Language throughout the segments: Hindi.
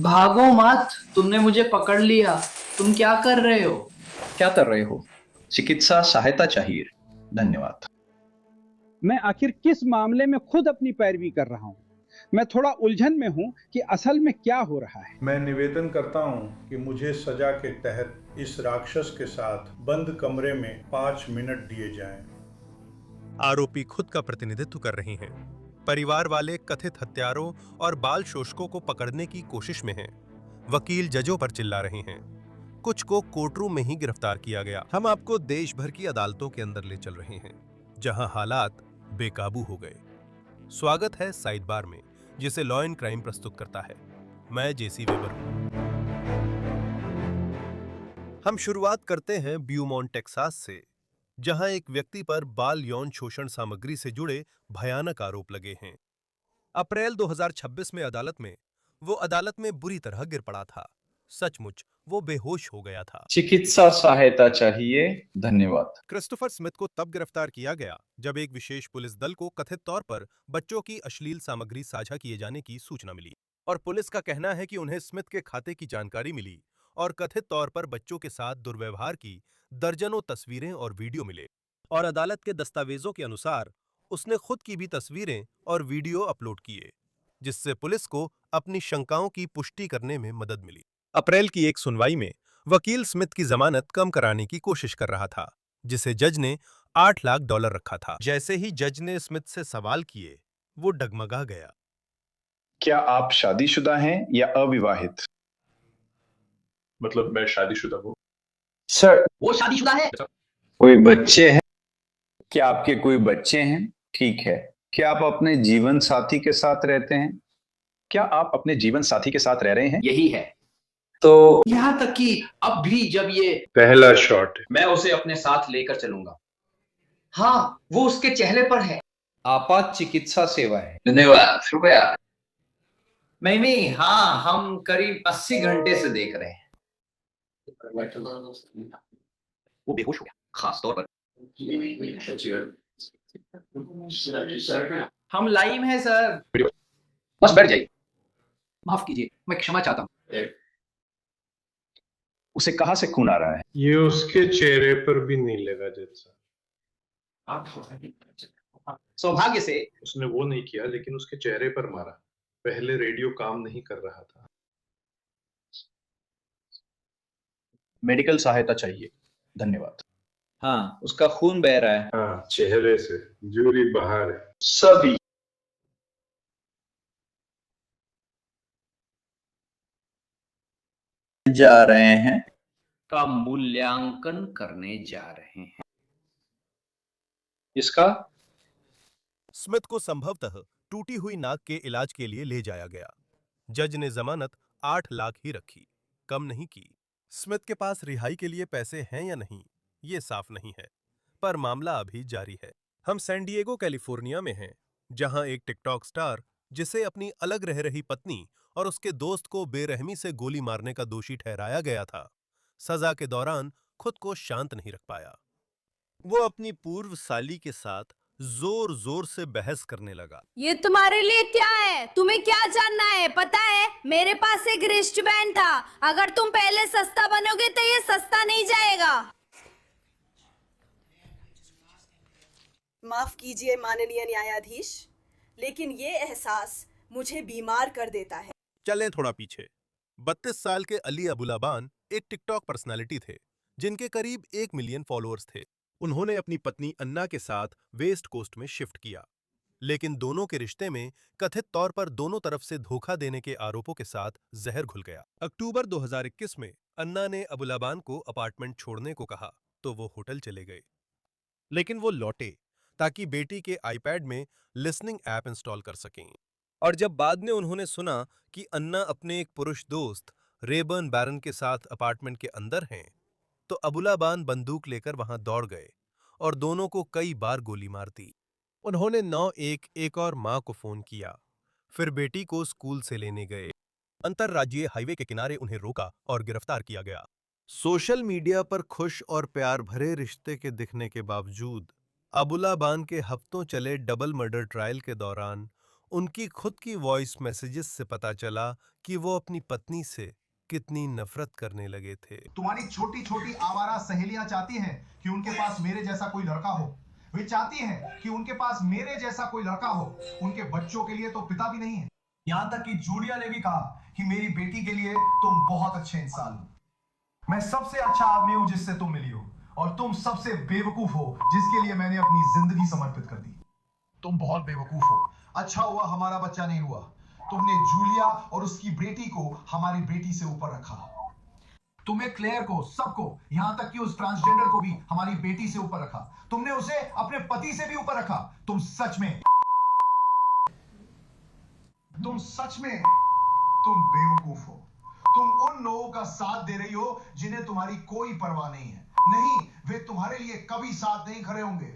भागो मत, तुमने मुझे पकड़ लिया। तुम क्या कर रहे हो? क्या कर रहे हो? चिकित्सा सहायता चाहिए। धन्यवाद। मैं आखिर किस मामले में खुद अपनी पैरवी कर रहा हूं? मैं थोड़ा उलझन में हूं कि असल में क्या हो रहा है। मैं निवेदन करता हूं कि मुझे सजा के तहत इस राक्षस के साथ बंद कमरे में 5 मिनट दिए जाएं। आरोपी खुद का प्रतिनिधित्व कर रही हैं। परिवार वाले कथित हत्यारों और बाल शोषकों को पकड़ने की कोशिश में हैं। वकील जजों पर चिल्ला रहे हैं। कुछ को कोर्टरूम में ही गिरफ्तार किया गया। हम आपको देश भर की अदालतों के अंदर ले चल रहे हैं, जहां हालात बेकाबू हो गए। स्वागत है साइड बार में, जिसे लॉ एंड क्राइम प्रस्तुत करता है। मैं जेसी वेबर हूं। हम शुरुआत करते हैं ब्यूमॉन्ट टेक्सास से, जहां एक व्यक्ति पर बाल यौन शोषण सामग्री से जुड़े भयानक आरोप लगे हैं। अप्रैल 2026 में वो अदालत में बुरी तरह गिर पड़ा था। सचमुच वो बेहोश हो गया था। चिकित्सा सहायता चाहिए। धन्यवाद। क्रिस्टोफर स्मिथ को तब गिरफ्तार किया गया जब एक विशेष पुलिस दल को कथित तौर पर बच्चों की अश्लील सामग्री साझा किए जाने की सूचना मिली, और पुलिस का कहना है कि उन्हें स्मिथ के खाते की जानकारी मिली और कथित तौर पर बच्चों के साथ दुर्व्यवहार की दर्जनों तस्वीरें और वीडियो मिले। और अदालत के दस्तावेजों के अनुसार उसने खुद की भी तस्वीरें और वीडियो अपलोड किए, जिससे पुलिस को अपनी शंकाओं की पुष्टि करने में मदद मिली। अप्रैल की एक सुनवाई में वकील स्मिथ की जमानत कम कराने की कोशिश कर रहा था, जिसे जज ने $8 लाख रखा था। जैसे ही जज ने स्मिथ से सवाल किए, वो डगमगा गया। क्या आप शादीशुदा हैं या अविवाहित? मतलब मैं शादीशुदा हूं। सर, वो शादीशुदा है। कोई बच्चे हैं? क्या आपके कोई बच्चे हैं? ठीक है। क्या आप अपने जीवन साथी के साथ रहते हैं? क्या आप अपने जीवन साथी के साथ रह रहे हैं? यही है। तो यहाँ तक कि अब भी जब ये पहला शॉट है। मैं उसे अपने साथ लेकर चलूंगा। हाँ, वो उसके चेहरे पर है। आपात चिकित्सा सेवाएं। धन्यवाद। रुपया। नहीं, हाँ, हम करीब 80 घंटे से देख रहे हैं। वो बेहोश हो गया, खास तौर पर। हम लाइव हैं सर। बस बैठ जाइए। माफ कीजिए, मैं क्षमा चाहता हूँ। उसे कहां से खून आ रहा है? ये उसके चेहरे पर भी नहीं लगा जैसा। सौभाग्य से उसने वो नहीं किया, लेकिन उसके चेहरे पर मारा। पहले रेडियो काम नहीं कर रहा था। मेडिकल सहायता चाहिए। धन्यवाद। हाँ, उसका खून बह रहा है। हाँ, चेहरे से जूरी बाहर है। सभी जा रहे हैं। का मूल्यांकन करने जा रहे हैं। इसका स्मिथ को संभवतः टूटी हुई नाक के इलाज के लिए ले जाया गया। जज ने जमानत 8 लाख ही रखी, कम नहीं की। स्मिथ के पास रिहाई के लिए पैसे हैं या नहीं, ये साफ नहीं है, पर मामला अभी जारी है। हम सैन डिएगो, कैलिफोर्निया में हैं, जहां एक टिकटॉक स्टार, जिसे अपनी अलग रह रही पत्नी और उसके दोस्त को बेरहमी से गोली मारने का दोषी ठहराया गया था, सजा के दौरान खुद को शांत नहीं रख पाया। वो अपनी पूर्व साली के साथ जोर जोर से बहस करने लगा। ये तुम्हारे लिए क्या है? तुम्हें क्या जानना है? पता है, मेरे पास एक रिस्ट बैंड था। अगर तुम पहले सस्ता बनोगे तो ये सस्ता नहीं जाएगा। माफ कीजिए माननीय न्यायाधीश, लेकिन ये एहसास मुझे बीमार कर देता है। चलें थोड़ा पीछे। 32 साल के अली अबुलाबान एक टिकटॉक पर्सनालिटी थे, जिनके करीब 1 मिलियन फॉलोअर्स थे। उन्होंने अपनी पत्नी अन्ना के साथ वेस्ट कोस्ट में शिफ्ट किया, लेकिन दोनों के रिश्ते में कथित तौर पर दोनों तरफ से धोखा देने के आरोपों के साथ जहर घुल गया। अक्टूबर 2021 में अन्ना ने अबुलाबान को अपार्टमेंट छोड़ने को कहा, तो वो होटल चले गए। लेकिन वो लौटे ताकि बेटी के आईपैड में लिसनिंग ऐप इंस्टॉल कर सकें। और जब बाद में उन्होंने सुना कि अन्ना अपने एक पुरुष दोस्त रेबर्न बैरन के साथ अपार्टमेंट के अंदर हैं, तो अबुलाबान बंदूक लेकर वहां दौड़ गए और दोनों को कई बार गोली मार दी। उन्होंने 911 एक और मां को फोन किया, फिर बेटी को स्कूल से लेने गए। अंतरराज्यीय हाईवे के किनारे उन्हें रोका और गिरफ्तार किया गया। सोशल मीडिया पर खुश और प्यार भरे रिश्ते के दिखने के बावजूद अबुलाबान के हफ्तों चले डबल मर्डर ट्रायल के दौरान उनकी खुद की वॉइस मैसेजेस से पता चला कि वो अपनी पत्नी से कितनी नफरत करने लगे थे। तुम्हारी छोटी छोटी आवारा सहेलियां चाहती हैं कि उनके पास मेरे जैसा कोई लड़का हो। वे चाहती हैं कि उनके पास मेरे जैसा कोई लड़का हो। उनके बच्चों के लिए तो पिता भी नहीं है। यहाँ तक कि जूलिया ने भी कहा कि मेरी बेटी के लिए तुम बहुत अच्छे इंसान हो। मैं सबसे अच्छा आदमी हूं जिससे तुम मिली हो, और तुम सबसे बेवकूफ हो जिसके लिए मैंने अपनी जिंदगी समर्पित कर दी। तुम बहुत बेवकूफ हो। अच्छा हुआ हमारा बच्चा नहीं हुआ। तुमने जूलिया और उसकी बेटी को हमारी बेटी से ऊपर रखा। तुमने क्लेयर को, सबको, यहां तक कि उस ट्रांसजेंडर को भी हमारी बेटी से ऊपर रखा। तुमने उसे अपने पति से भी ऊपर रखा। तुम सच में तुम बेवकूफ हो। तुम उन लोगों का साथ दे रही हो जिन्हें तुम्हारी कोई परवाह नहीं है। नहीं, वे तुम्हारे लिए कभी साथ नहीं खड़े होंगे।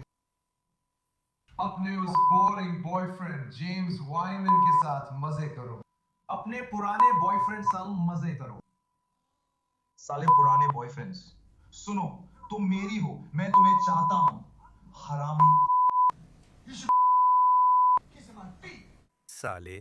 अपने उस बोरिंग बॉयफ्रेंड जेम्स वाइनमैन के साथ मजे करो। अपने पुराने बॉयफ्रेंड संग मजे करो। साले पुराने बॉयफ्रेंड्स, सुनो, तुम मेरी हो, मैं तुम्हें चाहता हूं, हरामी। साले।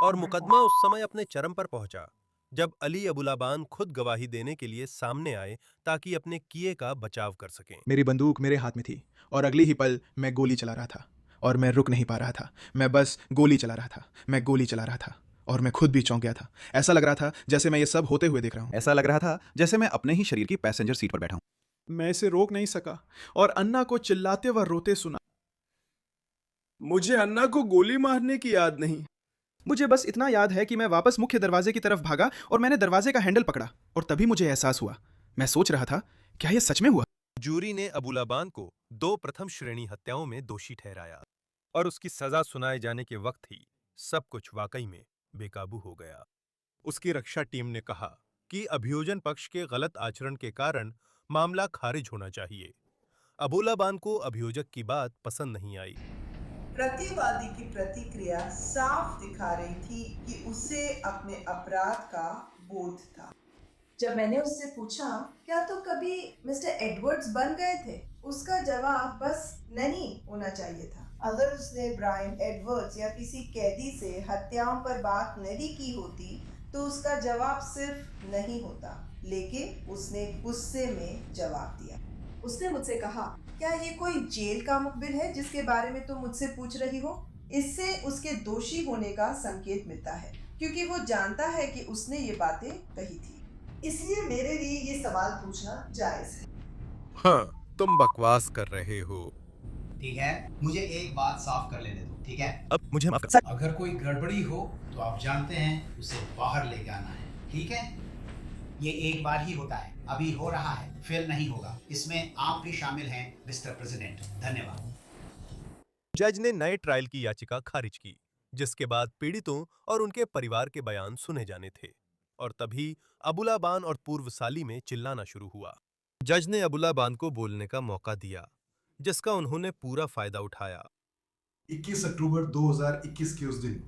और मुकदमा उस समय अपने चरम पर पहुंचा जब अली अबुलाबान खुद गवाही देने के लिए सामने आए ताकि अपने किए का बचाव कर सकें। मेरी बंदूक मेरे हाथ में थी और अगली ही पल मैं गोली चला रहा था और मैं रुक नहीं पा रहा था। मैं बस गोली चला रहा था, मैं गोली चला रहा था और मैं खुद भी चौंक गया था। ऐसा लग रहा था जैसे मैं ये सब होते हुए देख रहा हूँ। ऐसा लग रहा था जैसे मैं अपने ही शरीर की पैसेंजर सीट पर बैठा हूं। मैं इसे रोक नहीं सका और अन्ना को चिल्लाते व रोते सुना। मुझे अन्ना को गोली मारने की याद नहीं। मुझे बस इतना याद है कि मैं वापस मुख्य दरवाजे की तरफ भागा और मैंने दरवाजे का हैंडल पकड़ा और तभी मुझे एहसास हुआ। मैं सोच रहा था, क्या यह सच में हुआ? जूरी ने अबुलाबान को 2 प्रथम श्रेणी हत्याओं में दोषी ठहराया और उसकी सजा सुनाए जाने के वक्त ही सब कुछ वाकई में बेकाबू हो गया। उसकी रक्षा टीम ने कहा कि अभियोजन पक्ष के गलत आचरण के कारण मामला खारिज होना चाहिए। अबुलाबान को अभियोजक की बात पसंद नहीं आई। प्रतिवादी की प्रतिक्रिया साफ दिखा रही थी कि उसे अपने अपराध का बोध था। जब मैंने उससे पूछा, क्या तो कभी मिस्टर एडवर्ड्स बन गए थे, उसका जवाब बस नहीं होना चाहिए था। अगर उसने ब्रायन एडवर्ड्स या किसी कैदी से हत्याओं पर बात नहीं की होती तो उसका जवाब सिर्फ नहीं होता, लेकिन उसने गुस्से में जवाब दिया। उसने मुझसे कहा, क्या ये कोई जेल का मुखबिर है जिसके बारे में तुम मुझसे पूछ रही हो? इससे उसके दोषी होने का संकेत मिलता है, क्योंकि वो जानता है कि उसने ये बातें कही थी। इसलिए मेरे लिए ये सवाल पूछना जायज है। हाँ, तुम बकवास कर रहे हो। ठीक है, मुझे एक बात साफ कर लेने दो, ठीक है? अब मुझे माफ कर। अगर कोई गड़बड़ी हो तो आप जानते हैं उसे बाहर लेके आना है, ठीक है? ये एक बार ही होता है, अभी हो रहा है, फिर नहीं होगा। इसमें आप भी शामिल हैं मिस्टर प्रेसिडेंट। धन्यवाद। जज ने नए ट्रायल की याचिका खारिज की, जिसके बाद पीड़ितों और उनके परिवार के बयान सुने जाने थे और तभी अबुलाबान और पूर्वसाली में चिल्लाना शुरू हुआ। जज ने अबुलाबान को बोलने का मौका दिया, जिसका उन्होंने पूरा फायदा उठाया। 21 अक्टूबर 2021 के उस दिन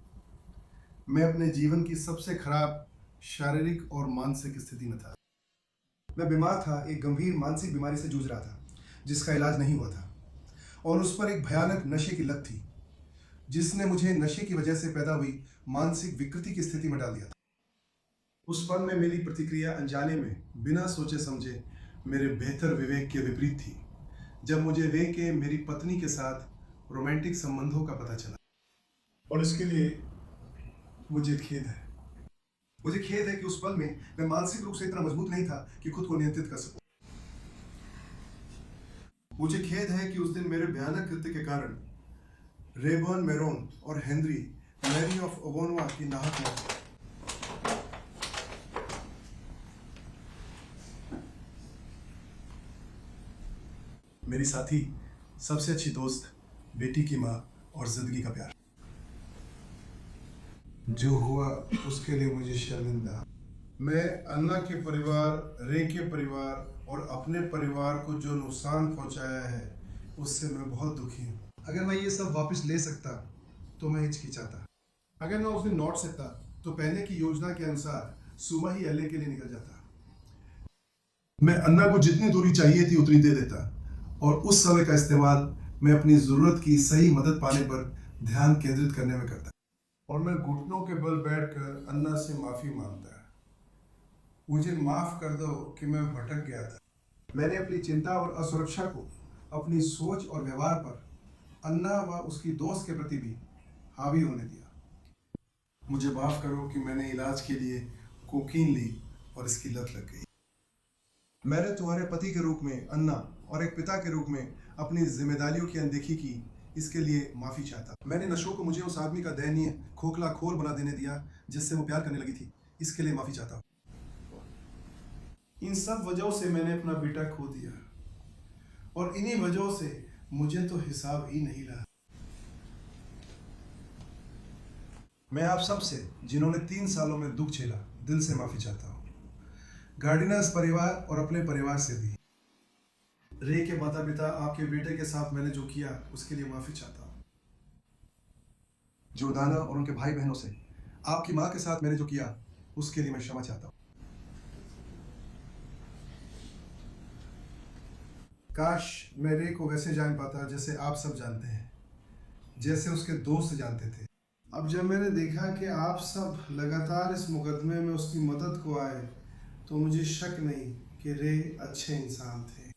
मैं अपने जीवन की सबसे खराब शारीरिक और मानसिक स्थिति में था। मैं बीमार था, एक गंभीर मानसिक बीमारी से जूझ रहा था जिसका इलाज नहीं हुआ था, और उस पर एक भयानक नशे की लत थी जिसने मुझे नशे की वजह से पैदा हुई मानसिक विकृति की स्थिति में डाल दिया था। उस पल में मेरी प्रतिक्रिया अनजाने में, बिना सोचे समझे, मेरे बेहतर विवेक के विपरीत थी। जब मुझे वे के मेरी पत्नी के साथ रोमांटिक संबंधों का पता चला, और इसके लिए मुझे खेद है। मुझे खेद है कि उस पल में मैं मानसिक रूप से इतना मजबूत नहीं था कि खुद को नियंत्रित कर सकूं। मुझे खेद है कि उस दिन मेरे भयानक कृत्य के कारण रेबर्न मेरोन और हेनरी मैरी ऑफ ओबोनवा की नाहक मौत हुई। मेरी साथी, सबसे अच्छी दोस्त, बेटी की माँ और जिंदगी का प्यार। जो हुआ उसके लिए मुझे शर्मिंदा। मैं अन्ना के परिवार, रे के परिवार और अपने परिवार को जो नुकसान पहुंचाया है उससे मैं बहुत दुखी हूँ। अगर मैं ये सब वापस ले सकता तो मैं हिचकिचाता। अगर मैं उस दिन लौट सकता तो पहले की योजना के अनुसार सुबह ही एलए के लिए निकल जाता। मैं अन्ना को जितनी दूरी चाहिए थी उतनी दे देता, और उस समय का इस्तेमाल मैं अपनी जरूरत की सही मदद पाने पर ध्यान केंद्रित करने में करता। और मैं घुटनों के बल बैठकर अन्ना से माफी मांगता। मुझे माफ कर दो कि मैं भटक गया था। मैंने अपनी चिंता और असुरक्षा को अपनी सोच और व्यवहार पर अन्ना व उसकी दोस्त के प्रति भी हावी होने दिया। मुझे माफ करो कि मैंने इलाज के लिए कोकीन ली और इसकी लत लग गई। मैंने तुम्हारे पति के रूप में अन्ना और एक पिता के रूप में अपनी जिम्मेदारियों की अनदेखी की, इसके लिए माफी चाहता। मैंने नशों को मुझे उस आदमी का दयनीय खोखला खोर बना देने दिया जिससे वो प्यार करने लगी थी, इसके लिए माफी चाहता। इन सब वजहों से मैंने अपना बेटा खो दिया और इन्हीं वजहों से मुझे तो हिसाब ही नहीं रहा। मैं आप सब से, जिन्होंने 3 सालों में दुख झेला, दिल से माफी चाहता हूँ। गार्डिनर्स परिवार और अपने परिवार से भी। रे के माता पिता, आपके बेटे के साथ मैंने जो किया उसके लिए माफी चाहता हूँ। जोर्दाना और उनके भाई बहनों से, आपकी माँ के साथ मैंने जो किया उसके लिए मैं क्षमा चाहता हूँ। काश मैं रे को वैसे जान पाता जैसे आप सब जानते हैं, जैसे उसके दोस्त जानते थे। अब जब मैंने देखा कि आप सब लगातार इस मुकदमे में उसकी मदद को आए, तो मुझे शक नहीं कि रे अच्छे इंसान थे।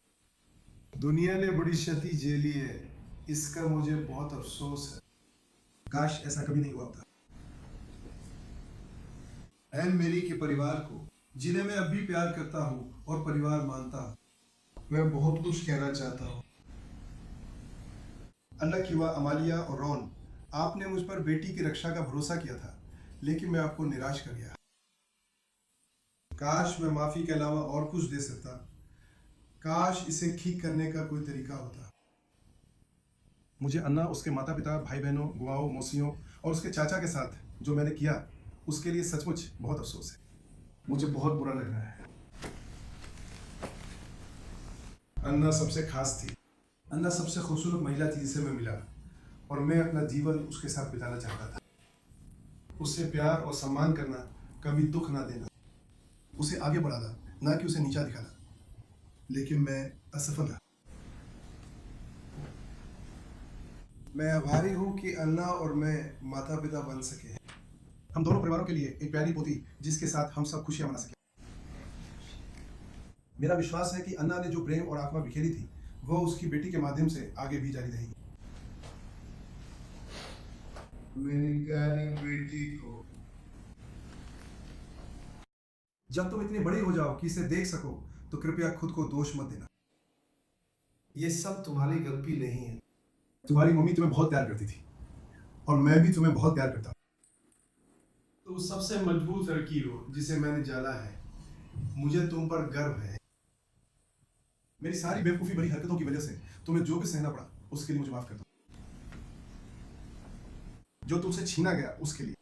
दुनिया ने बड़ी क्षति झेली है, इसका मुझे बहुत अफसोस है। काश ऐसा कभी नहीं हुआ होता। एन मेरी के परिवार को, जिन्हें मैं अब भी प्यार करता हूँ और परिवार मानता हूँ, मैं बहुत कुछ कहना चाहता हूँ। अन्ना, किवा, अमालिया और रॉन, आपने मुझ पर बेटी की रक्षा का भरोसा किया था, लेकिन मैं आपको निराश कर गया। काश मैं माफी के अलावा और कुछ दे सकता। काश इसे ठीक करने का कोई तरीका होता। मुझे अन्ना, उसके माता पिता, भाई बहनों, बुआओं, मौसियों और उसके चाचा के साथ जो मैंने किया उसके लिए सचमुच बहुत अफसोस है। मुझे बहुत बुरा लग रहा है। अन्ना सबसे खास थी। अन्ना सबसे खूबसूरत महिला थी जिसे मैं मिला, और मैं अपना जीवन उसके साथ बिताना चाहता था। उससे प्यार और सम्मान करना, कभी दुख ना देना, उसे आगे बढ़ाना, ना कि उसे नीचा दिखाना। लेकिन मैं असफल रहा। मैं आभारी हूँ कि अन्ना और मैं माता पिता बन सके। हम दोनों परिवारों के लिए एक प्यारी पोती जिसके साथ हम सब खुशियां मना सके। मेरा विश्वास है कि अन्ना ने जो प्रेम और आत्मा बिखेरी थी, वह उसकी बेटी के माध्यम से आगे भी जारी रहेगी। मेरी प्यारी बेटी को, जब तुम इतनी बड़ी हो जाओ कि इसे देख सको, तो कृपया खुद को दोष मत देना। ये सब तुम्हारी गलती नहीं है। तुम्हारी मम्मी तुम्हें बहुत प्यार करती थी, और मैं भी तुम्हें बहुत प्यार करता हूँ। तो सबसे मजबूत लड़की हो जिसे मैंने जाना है। मुझे तुम पर गर्व है। मेरी सारी बेवकूफी भरी हरकतों की वजह से तुम्हें जो भी सहना पड़ा, उसके लिए मुझे माफ कर दो। जो तुमसे छीना गया उसके लिए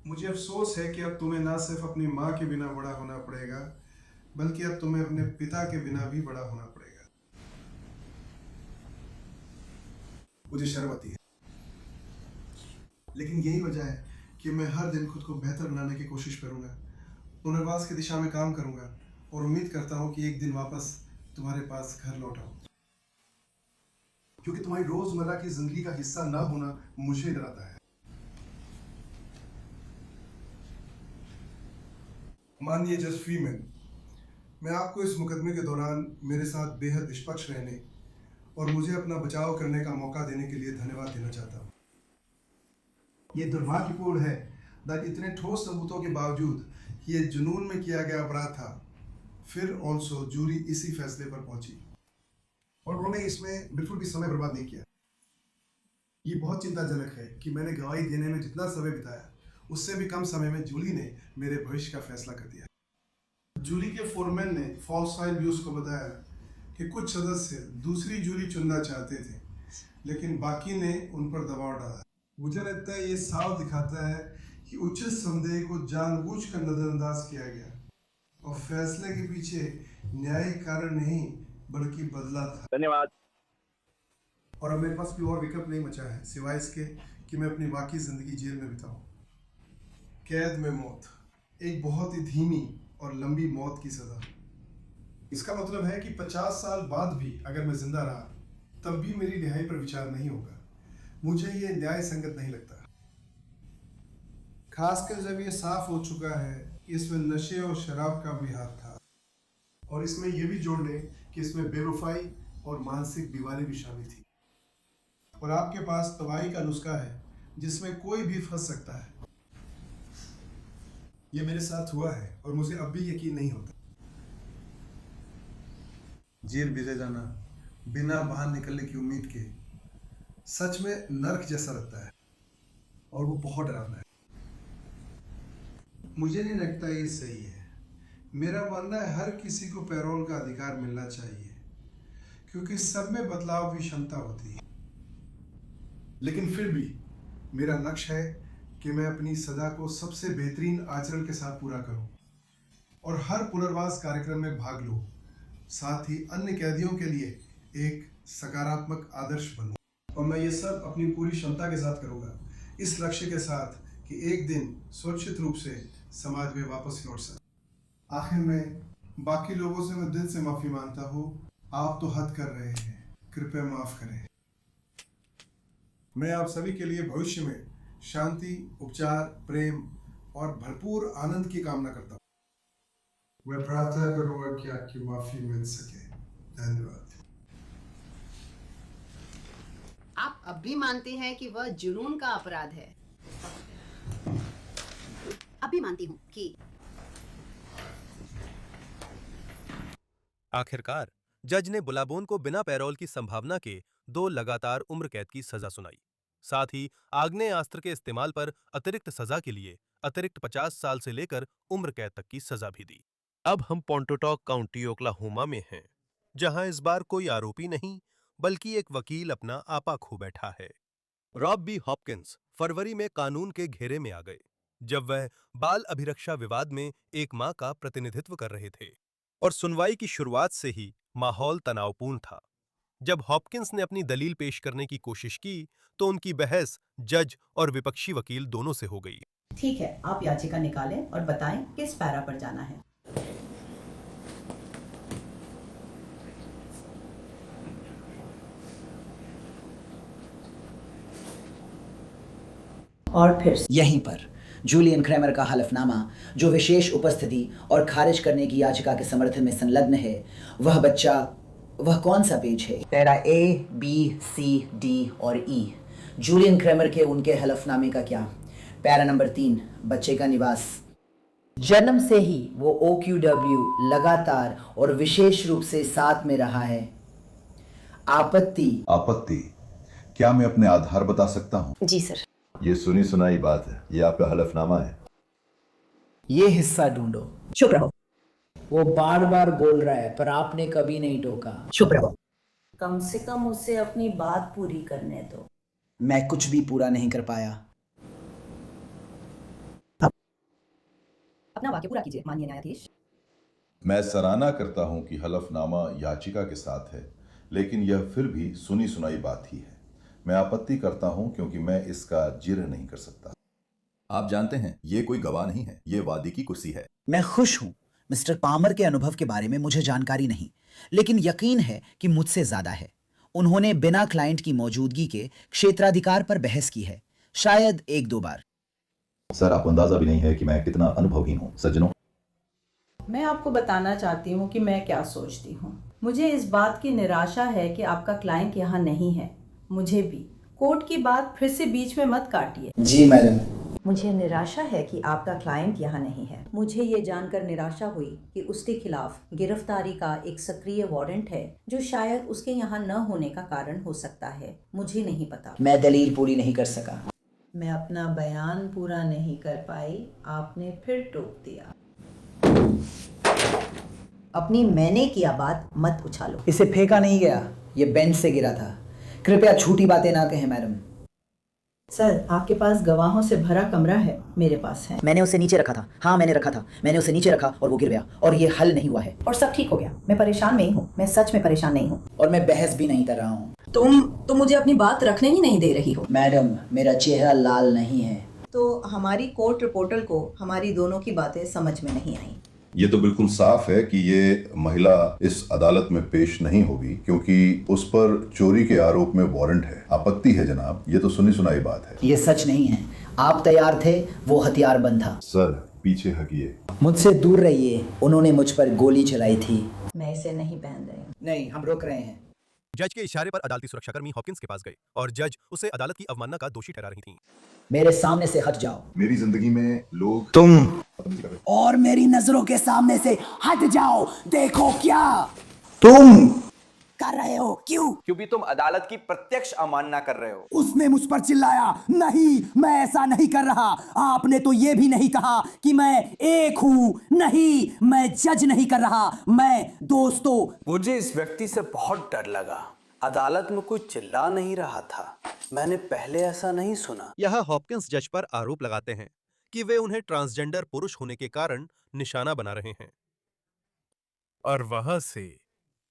मुझे अफसोस है कि अब तुम्हें ना सिर्फ अपनी माँ के बिना बड़ा होना पड़ेगा, बल्कि अब तुम्हें अपने पिता के बिना भी बड़ा होना पड़ेगा। मुझे शर्म आती है, लेकिन यही वजह है कि मैं हर दिन खुद को बेहतर बनाने की कोशिश करूंगा, पुनर्वास की दिशा में काम करूंगा, और उम्मीद करता हूं कि एक दिन वापस तुम्हारे पास घर लौट आऊं। क्योंकि तुम्हारी रोजमर्रा की जिंदगी का हिस्सा ना होना मुझे डराता है। माननीय जज फ्रीमैन, मैं आपको इस मुकदमे के दौरान मेरे साथ बेहद निष्पक्ष रहने और मुझे अपना बचाव करने का मौका देने के लिए धन्यवाद देना चाहता हूँ। ये दुर्भाग्यपूर्ण है कि इतने ठोस सबूतों के बावजूद ये जुनून में किया गया अपराध था, फिर ऑल्सो जूरी इसी फैसले पर पहुंची और उन्होंने इसमें बिल्कुल भी समय बर्बाद नहीं किया। ये बहुत चिंताजनक है कि मैंने गवाही देने में जितना समय बिताया, उससे भी कम समय में जूली ने मेरे भविष्य का फैसला कर दिया। जूली के फोरमैन ने फॉल्सफाइड व्यूज को बताया कि कुछ सदस्य दूसरी जूरी चुनना चाहते थे, लेकिन बाकी ने उन पर दबाव डाला। मुझे लगता है ये साफ दिखाता है कि उचित संदेह को जानबूझकर नजरअंदाज किया गया और फैसले के पीछे न्यायिक कारण नहीं बल्कि बदला था। धन्यवाद। और अब मेरे पास कोई और विकल्प नहीं बचा है सिवाय इसके कि मैं अपनी बाकी जिंदगी जेल में बिताऊं। कैद में मौत, एक बहुत ही धीमी और लंबी मौत की सजा। इसका मतलब है कि 50 साल बाद भी अगर मैं जिंदा रहा, तब भी मेरी रिहाई पर विचार नहीं होगा। मुझे ये न्याय संगत नहीं लगता, खासकर जब ये साफ हो चुका है इसमें नशे और शराब का भी हाथ था, और इसमें यह भी जोड़ लें कि इसमें बेवफाई और मानसिक बीमारी भी शामिल थी। और आपके पास तबाही का नुस्खा है जिसमें कोई भी फंस सकता है। ये मेरे साथ हुआ है और मुझे अब भी यकीन नहीं होता। जेल भेजा जाना बिना बाहर निकलने की उम्मीद के सच में नर्क जैसा लगता है, और वो बहुत डरावना है। मुझे नहीं लगता ये सही है। मेरा मानना है हर किसी को पैरोल का अधिकार मिलना चाहिए, क्योंकि सब में बदलाव की क्षमता होती है। लेकिन फिर भी मेरा लक्ष्य है कि मैं अपनी सजा को सबसे बेहतरीन आचरण के साथ पूरा करूं और हर पुनर्वास कार्यक्रम में भाग लूं, साथ ही अन्य कैदियों के लिए एक सकारात्मक आदर्श बनूं। और मैं ये सब अपनी पूरी क्षमता के साथ करूंगा, इस लक्ष्य के साथ कि एक दिन सुरक्षित रूप से समाज में वापस लौट सकूं। आखिर में बाकी लोगों से मैं दिल से माफी मांगता हूँ। आप तो हद कर रहे हैं, कृपया माफ करें। मैं आप सभी के लिए भविष्य में शांति, उपचार, प्रेम और भरपूर आनंद की कामना करता हूँ। मैं प्रार्थना करूंगा कि आपकी माफी मिल सके। धन्यवाद। आप अब भी मानते हैं कि वह जुनून का अपराध है? अब भी मानती हूँ कि आखिरकार जज ने बुलाबोन को बिना पैरोल की संभावना के 2 लगातार उम्र कैद की सजा सुनाई। साथ ही आग्नेयास्त्र के इस्तेमाल पर अतिरिक्त सजा के लिए अतिरिक्त 50 साल से लेकर उम्र कैद तक की सजा भी दी। अब हम पोंटोटॉक काउंटी ओक्लाहोमा में हैं, जहां इस बार कोई आरोपी नहीं बल्कि एक वकील अपना आपा खो बैठा है। रॉब बी हॉपकिंस फरवरी में कानून के घेरे में आ गए, जब वह बाल अभिरक्षा विवाद में एक मां का प्रतिनिधित्व कर रहे थे, और सुनवाई की शुरुआत से ही माहौल तनावपूर्ण था। जब हॉपकिंस ने अपनी दलील पेश करने की कोशिश की तो उनकी बहस जज और विपक्षी वकील दोनों से हो गई। ठीक है, आप याचिका निकालें और बताएं किस पैरा पर जाना है। और फिर यहीं पर जूलियन क्रेमर का हलफनामा, जो विशेष उपस्थिति और खारिज करने की याचिका के समर्थन में संलग्न है, वह बच्चा, वह कौन सा पेज है? Para A, B, C, D और E। जूलियन क्रेमर के उनके हलफनामे का क्या? पैरा नंबर 3, बच्चे का निवास। जन्म से ही वो OQW लगातार और विशेष रूप से साथ में रहा है। आपत्ति, क्या मैं अपने आधार बता सकता हूँ? जी सर। ये सुनी सुनाई बात है, ये आपका हलफनामा है। ये हिस्सा ढूंढो। चुप रहो। वो बार बार बोल रहा है पर आपने कभी नहीं टोका। चुप रहो। कम से कम उसे अपनी बात पूरी करने दो। मैं कुछ भी पूरा नहीं कर पाया। अपना वाक्य पूरा कीजिए माननीय न्यायाधीश। मैं सराहना करता हूं कि हलफनामा याचिका के साथ है, लेकिन यह फिर भी सुनी सुनाई बात ही है। मैं आपत्ति करता हूं क्योंकि मैं इसका जिर्ह नहीं कर सकता। आप जानते हैं, ये कोई गवाह नहीं है, ये वादी की कुर्सी है। मैं खुश हूं। मिस्टर पामर के अनुभव के बारे में मुझे जानकारी नहीं, लेकिन यकीन है कि मुझसे ज्यादा है। उन्होंने बिना क्लाइंट की मौजूदगी के क्षेत्राधिकार पर बहस की है, शायद 1-2 बार। सर, आपको अंदाजा भी नहीं है कि मैं कितना अनुभवहीन हूं। सज्जनों, मैं आपको बताना चाहती हूँ कि मैं क्या सोचती हूँ। मुझे इस बात की निराशा है कि आपका क्लाइंट यहाँ नहीं है। मुझे भी। कोर्ट की बात फिर से बीच में मत काटिए। जी मैडम। मुझे निराशा है कि आपका क्लाइंट यहाँ नहीं है। मुझे ये जानकर निराशा हुई कि उसके खिलाफ गिरफ्तारी का एक सक्रिय वारंट है, जो शायद उसके यहाँ न होने का कारण हो सकता है। मुझे नहीं पता। मैं दलील पूरी नहीं कर सका। मैं अपना बयान पूरा नहीं कर पाई, आपने फिर टोक दिया। अपनी मैंने किया बात मत उछालो। इसे फेंका नहीं गया, ये बेंच से गिरा था। कृपया झूठी बातें ना कहें मैडम। सर, आपके पास गवाहों से भरा कमरा है, मेरे पास है। मैंने उसे नीचे रखा था। हाँ, मैंने रखा था। मैंने उसे नीचे रखा और वो गिर गया, और ये हल नहीं हुआ है। और सब ठीक हो गया। मैं परेशान नहीं हूँ, मैं सच में परेशान नहीं हूँ। और मैं बहस भी नहीं कर रहा हूँ। तुम मुझे अपनी बात रखने ही नहीं दे रही हो। मैडम, मेरा चेहरा लाल नहीं है। तो हमारी कोर्ट रिपोर्टर को हमारी दोनों की बातें समझ में नहीं आई। ये तो बिल्कुल साफ है कि ये महिला इस अदालत में पेश नहीं होगी क्योंकि उस पर चोरी के आरोप में वारंट है। आपत्ति है जनाब, ये तो सुनी सुनाई बात है। ये सच नहीं है। आप तैयार थे, वो हथियारबंद था। सर पीछे हटिए। मुझसे दूर रहिए। उन्होंने मुझ पर गोली चलाई थी। मैं इसे नहीं पहन रही हूँ। नहीं, हम रोक रहे हैं। जज के इशारे पर अदालती सुरक्षाकर्मी हॉकिंस के पास गए और जज उसे अदालत की अवमानना का दोषी ठहरा रही थीं। मेरे सामने से हट जाओ। मेरी जिंदगी में लोग तुम और मेरी नजरों के सामने से हट जाओ। देखो क्या तुम कर रहे हो। क्यों? क्योंकि तुम अदालत की प्रत्यक्ष अवमानना कर रहे हो। उसने मुझ पर चिल्लाया। नहीं, मैं ऐसा नहीं कर रहा। आपने तो ये भी नहीं कहा कि मैं एक हूँ। नहीं, मैं जज नहीं कर रहा, मैं दोस्तों। मुझे इस व्यक्ति से बहुत डर लगा। अदालत में कोई चिल्ला नहीं रहा था। मैंने पहले ऐसा नहीं सुना। यह हॉपकिंस जज पर आरोप लगाते हैं कि वे उन्हें ट्रांसजेंडर पुरुष होने के कारण निशाना बना रहे हैं और वहां से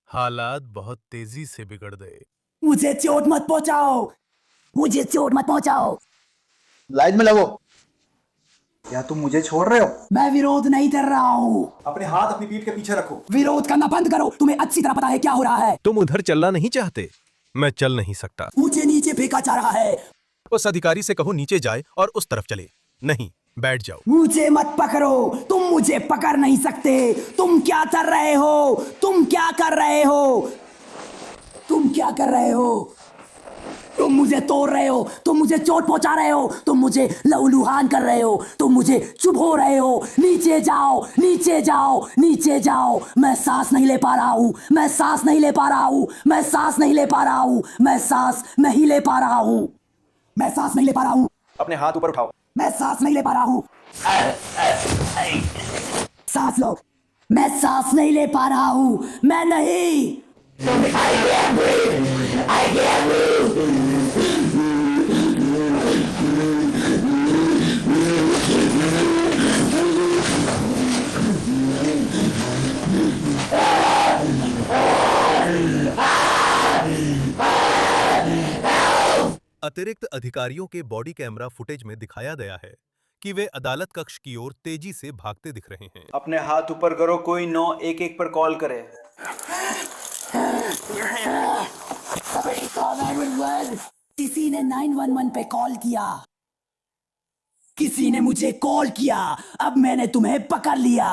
हालात बहुत तेजी से बिगड़ गए। मुझे चोट मत पहुंचाओ। मुझे चोट मत पहुंचाओ। लाइन में लगो। क्या तुम मुझे छोड़ रहे हो? मैं विरोध नहीं कर रहा हूँ। अपने हाथ अपनी पीठ के पीछे रखो। विरोध करना बंद करो। तुम्हें अच्छी तरह पता है क्या हो रहा है। तुम उधर चलना नहीं चाहते? मैं चल नहीं सकता। मुझे नीचे फेंका जा रहा है। उस अधिकारी से कहो नीचे जाए और उस तरफ चले। नहीं, बैठ जाओ। मुझे मत पकड़ो। तुम मुझे पकड़ नहीं सकते। तुम क्या कर रहे हो? तुम क्या कर रहे हो? तुम क्या कर रहे हो? तुम मुझे तोड़ रहे हो। तुम मुझे चोट पहुंचा रहे हो। तुम मुझे लहूलुहान कर रहे हो। तुम मुझे चुभो रहे हो। नीचे जाओ, नीचे जाओ, नीचे जाओ। मैं सांस नहीं ले पा रहा हूँ। मैं सांस नहीं ले पा रहा हूँ। मैं सांस नहीं ले पा रहा हूँ। मैं सांस नहीं ले पा रहा हूँ। मैं सांस नहीं ले पा रहा हूँ। अपने हाथ ऊपर उठाओ। मैं सांस नहीं ले पा रहा हूँ। सांस लो। मैं सांस नहीं ले पा रहा हूँ। मैं नहीं। अतिरिक्त अधिकारियों के बॉडी कैमरा फुटेज में दिखाया गया है कि वे अदालत कक्ष की ओर तेजी से भागते दिख रहे हैं। अपने हाथ ऊपर करो। कोई 911 पर कॉल करे। किसी ने 911 पे कॉल किया। किसी ने मुझे कॉल किया। अब मैंने तुम्हें पकड़ लिया।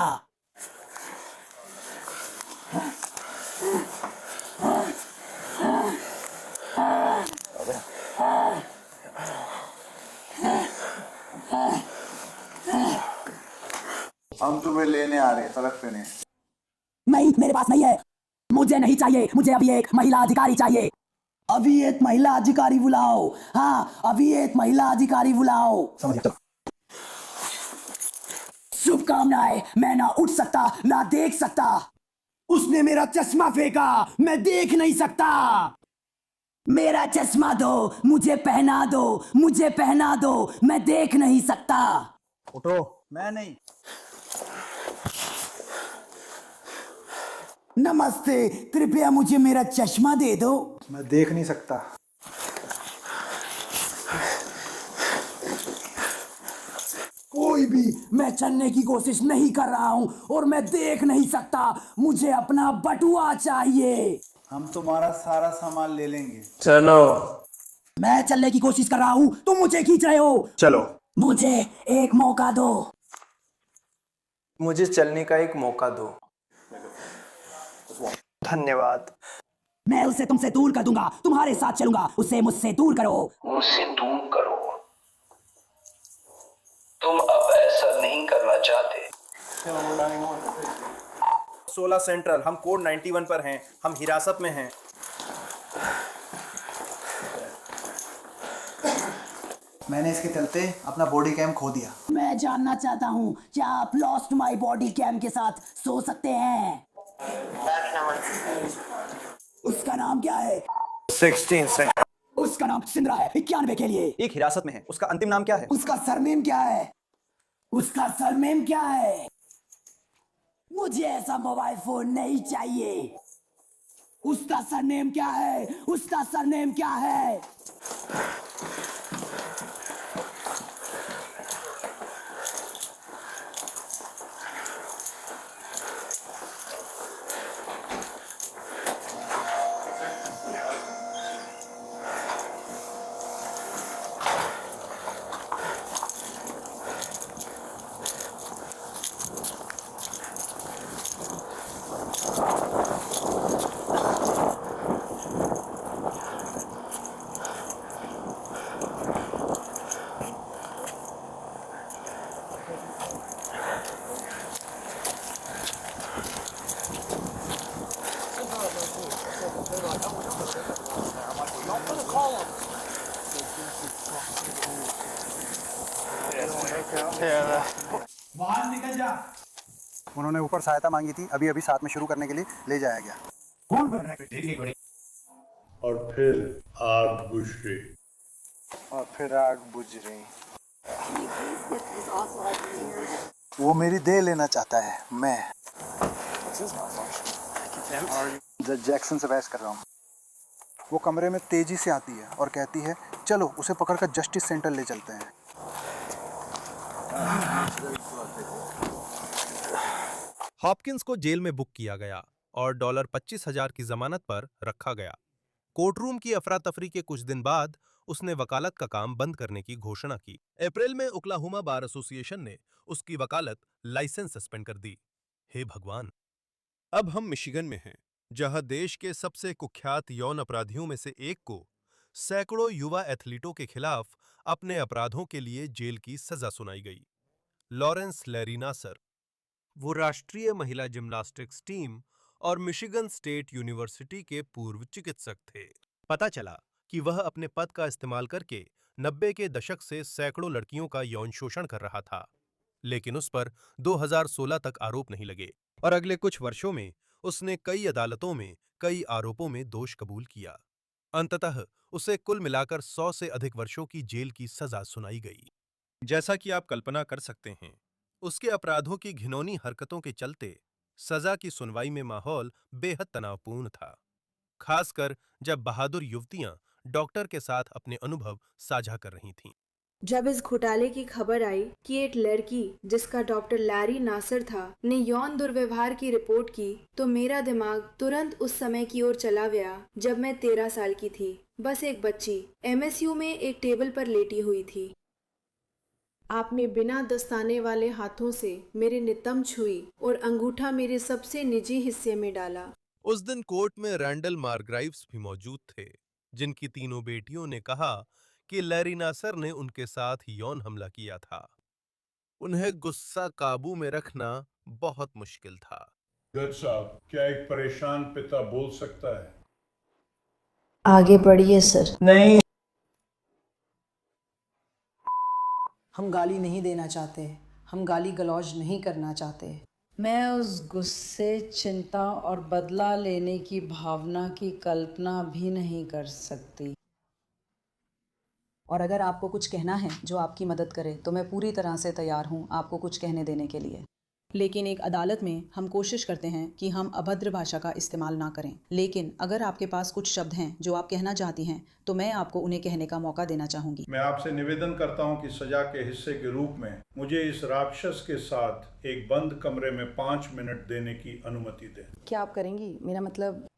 हम तुम्हें लेने आ रहे हैं, सड़क पे नहीं। नहीं, मेरे पास नहीं है। मुझे नहीं चाहिए। मुझे अभी एक महिला अधिकारी चाहिए। अभी एक महिला अधिकारी बुलाओ। हाँ, अभी एक महिला अधिकारी बुलाओ। शुभकामनाएं। मैं ना उठ सकता, ना देख सकता। उसने मेरा चश्मा फेंका। मैं देख नहीं सकता। मेरा चश्मा दो। मुझे पहना दो। मुझे पहना दो। मैं देख नहीं सकता। उठो। मैं नहीं। नमस्ते, कृपया मुझे मेरा चश्मा दे दो। मैं देख नहीं सकता। कोई भी, मैं चलने की कोशिश नहीं कर रहा हूँ और मैं देख नहीं सकता। मुझे अपना बटुआ चाहिए। हम तुम्हारा सारा सामान ले लेंगे। चलो। मैं चलने की कोशिश कर रहा हूँ, तुम मुझे खींच रहे हो। चलो। मुझे एक मौका दो। मुझे चलने का एक मौका दो। धन्यवाद। मैं उसे तुमसे दूर कर दूंगा। तुम्हारे साथ चलूंगा। उसे मुझसे दूर करो। मुझसे दूर करो। तुम अब ऐसा नहीं करना चाहते। 16 सेंट्रल। हम कोड 91 पर हैं। हम हिरासत में हैं। मैंने इसके चलते अपना बॉडी कैम खो दिया। मैं जानना चाहता हूँ, क्या आप लॉस्ट माई बॉडी कैम के साथ सो सकते हैं? उसका नाम क्या है? 16 से। उसका नाम सिंद्रा है। 91 के लिए। एक हिरासत में है। उसका अंतिम नाम क्या है? उसका सरनेम क्या है? उसका सरनेम क्या है? मुझे ऐसा मोबाइल फोन नहीं चाहिए। उसका सरनेम क्या है? उसका सरनेम क्या है? बाहर निकल जा। उन्होंने ऊपर सहायता मांगी थी, अभी साथ में शुरू करने के लिए ले जाया गया। और फिर आग बुझ गई। वो मेरी देह लेना चाहता है। मैं जज जैक्सन से बहस कर रहा हूँ। वो कमरे में तेजी से आती है और कहती है, चलो उसे पकड़कर जस्टिस सेंटर ले चलते हैं। हॉपकिंस को जेल में बुक किया गया और $25,000 की जमानत पर रखा गया। कोर्टरूम की अफरा तफरी के कुछ दिन बाद उसने वकालत का काम बंद करने की घोषणा की। अप्रैल में ओक्लाहोमा बार एसोसिएशन ने उसकी वकालत लाइसेंस सस्पेंड कर दी। हे भगवान! अब हम मिशिगन में हैं, जहां देश के सबसे कुख्यात यौन अपराधियों में से एक को सैकड़ों युवा एथलीटों के खिलाफ अपने अपराधों के लिए जेल की सजा सुनाई गई। लॉरेंस लैरी नासर, वो राष्ट्रीय महिला जिम्नास्टिक्स टीम और मिशिगन स्टेट यूनिवर्सिटी के पूर्व चिकित्सक थे। पता चला कि वह अपने पद का इस्तेमाल करके 90 के दशक से सैकड़ों लड़कियों का यौन शोषण कर रहा था, लेकिन उस पर 2016 तक आरोप नहीं लगे और अगले कुछ वर्षों में उसने कई अदालतों में कई आरोपों में दोष कबूल किया। अंततः उसे कुल मिलाकर 100 से अधिक वर्षों की जेल की सजा सुनाई गई। जैसा कि आप कल्पना कर सकते हैं, उसके अपराधों की घिनौनी हरकतों के चलते सजा की सुनवाई में माहौल बेहद तनावपूर्ण था, खासकर जब बहादुर युवतियां डॉक्टर के साथ अपने अनुभव साझा कर रही थीं। जब इस घोटाले की खबर आई कि एक लड़की जिसका डॉक्टर लैरी नासर था ने यौन दुर्व्यवहार की रिपोर्ट की, तो मेरा दिमाग तुरंत उस समय की ओर चला गया जब मैं 13 साल की थी, बस एक बच्ची MSU में एक टेबल पर लेटी हुई थी। आपने बिना दस्ताने वाले हाथों से मेरे नितंब छुई और अंगूठा मेरे सबसे निजी हिस्से में डाला। उस दिन कोर्ट में रैंडल मार्ग्राइव्स भी मौजूद थे, जिनकी तीनों बेटियों ने कहा कि लैरी नासर ने उनके साथ यौन हमला किया था। उन्हें गुस्सा काबू में रखना बहुत मुश्किल था। जज साहब, क्या एक परेशान पिता बोल सकता है? आगे बढ़िए सर। नहीं, हम गाली नहीं देना चाहते, हम गाली गलौज नहीं करना चाहते। मैं उस गुस्से, चिंता और बदला लेने की भावना की कल्पना भी नहीं कर सकती। और अगर आपको कुछ कहना है जो आपकी मदद करे तो मैं पूरी तरह से तैयार हूँ आपको कुछ कहने देने के लिए। लेकिन एक अदालत में हम कोशिश करते हैं कि हम अभद्र भाषा का इस्तेमाल ना करें। लेकिन अगर आपके पास कुछ शब्द हैं जो आप कहना चाहती हैं तो मैं आपको उन्हें कहने का मौका देना चाहूँगी। मैं आपसे निवेदन करता हूं कि सजा के हिस्से के रूप में मुझे इस राक्षस के साथ एक बंद कमरे में 5 मिनट देने की अनुमति दें। क्या आप करेंगी? मेरा मतलब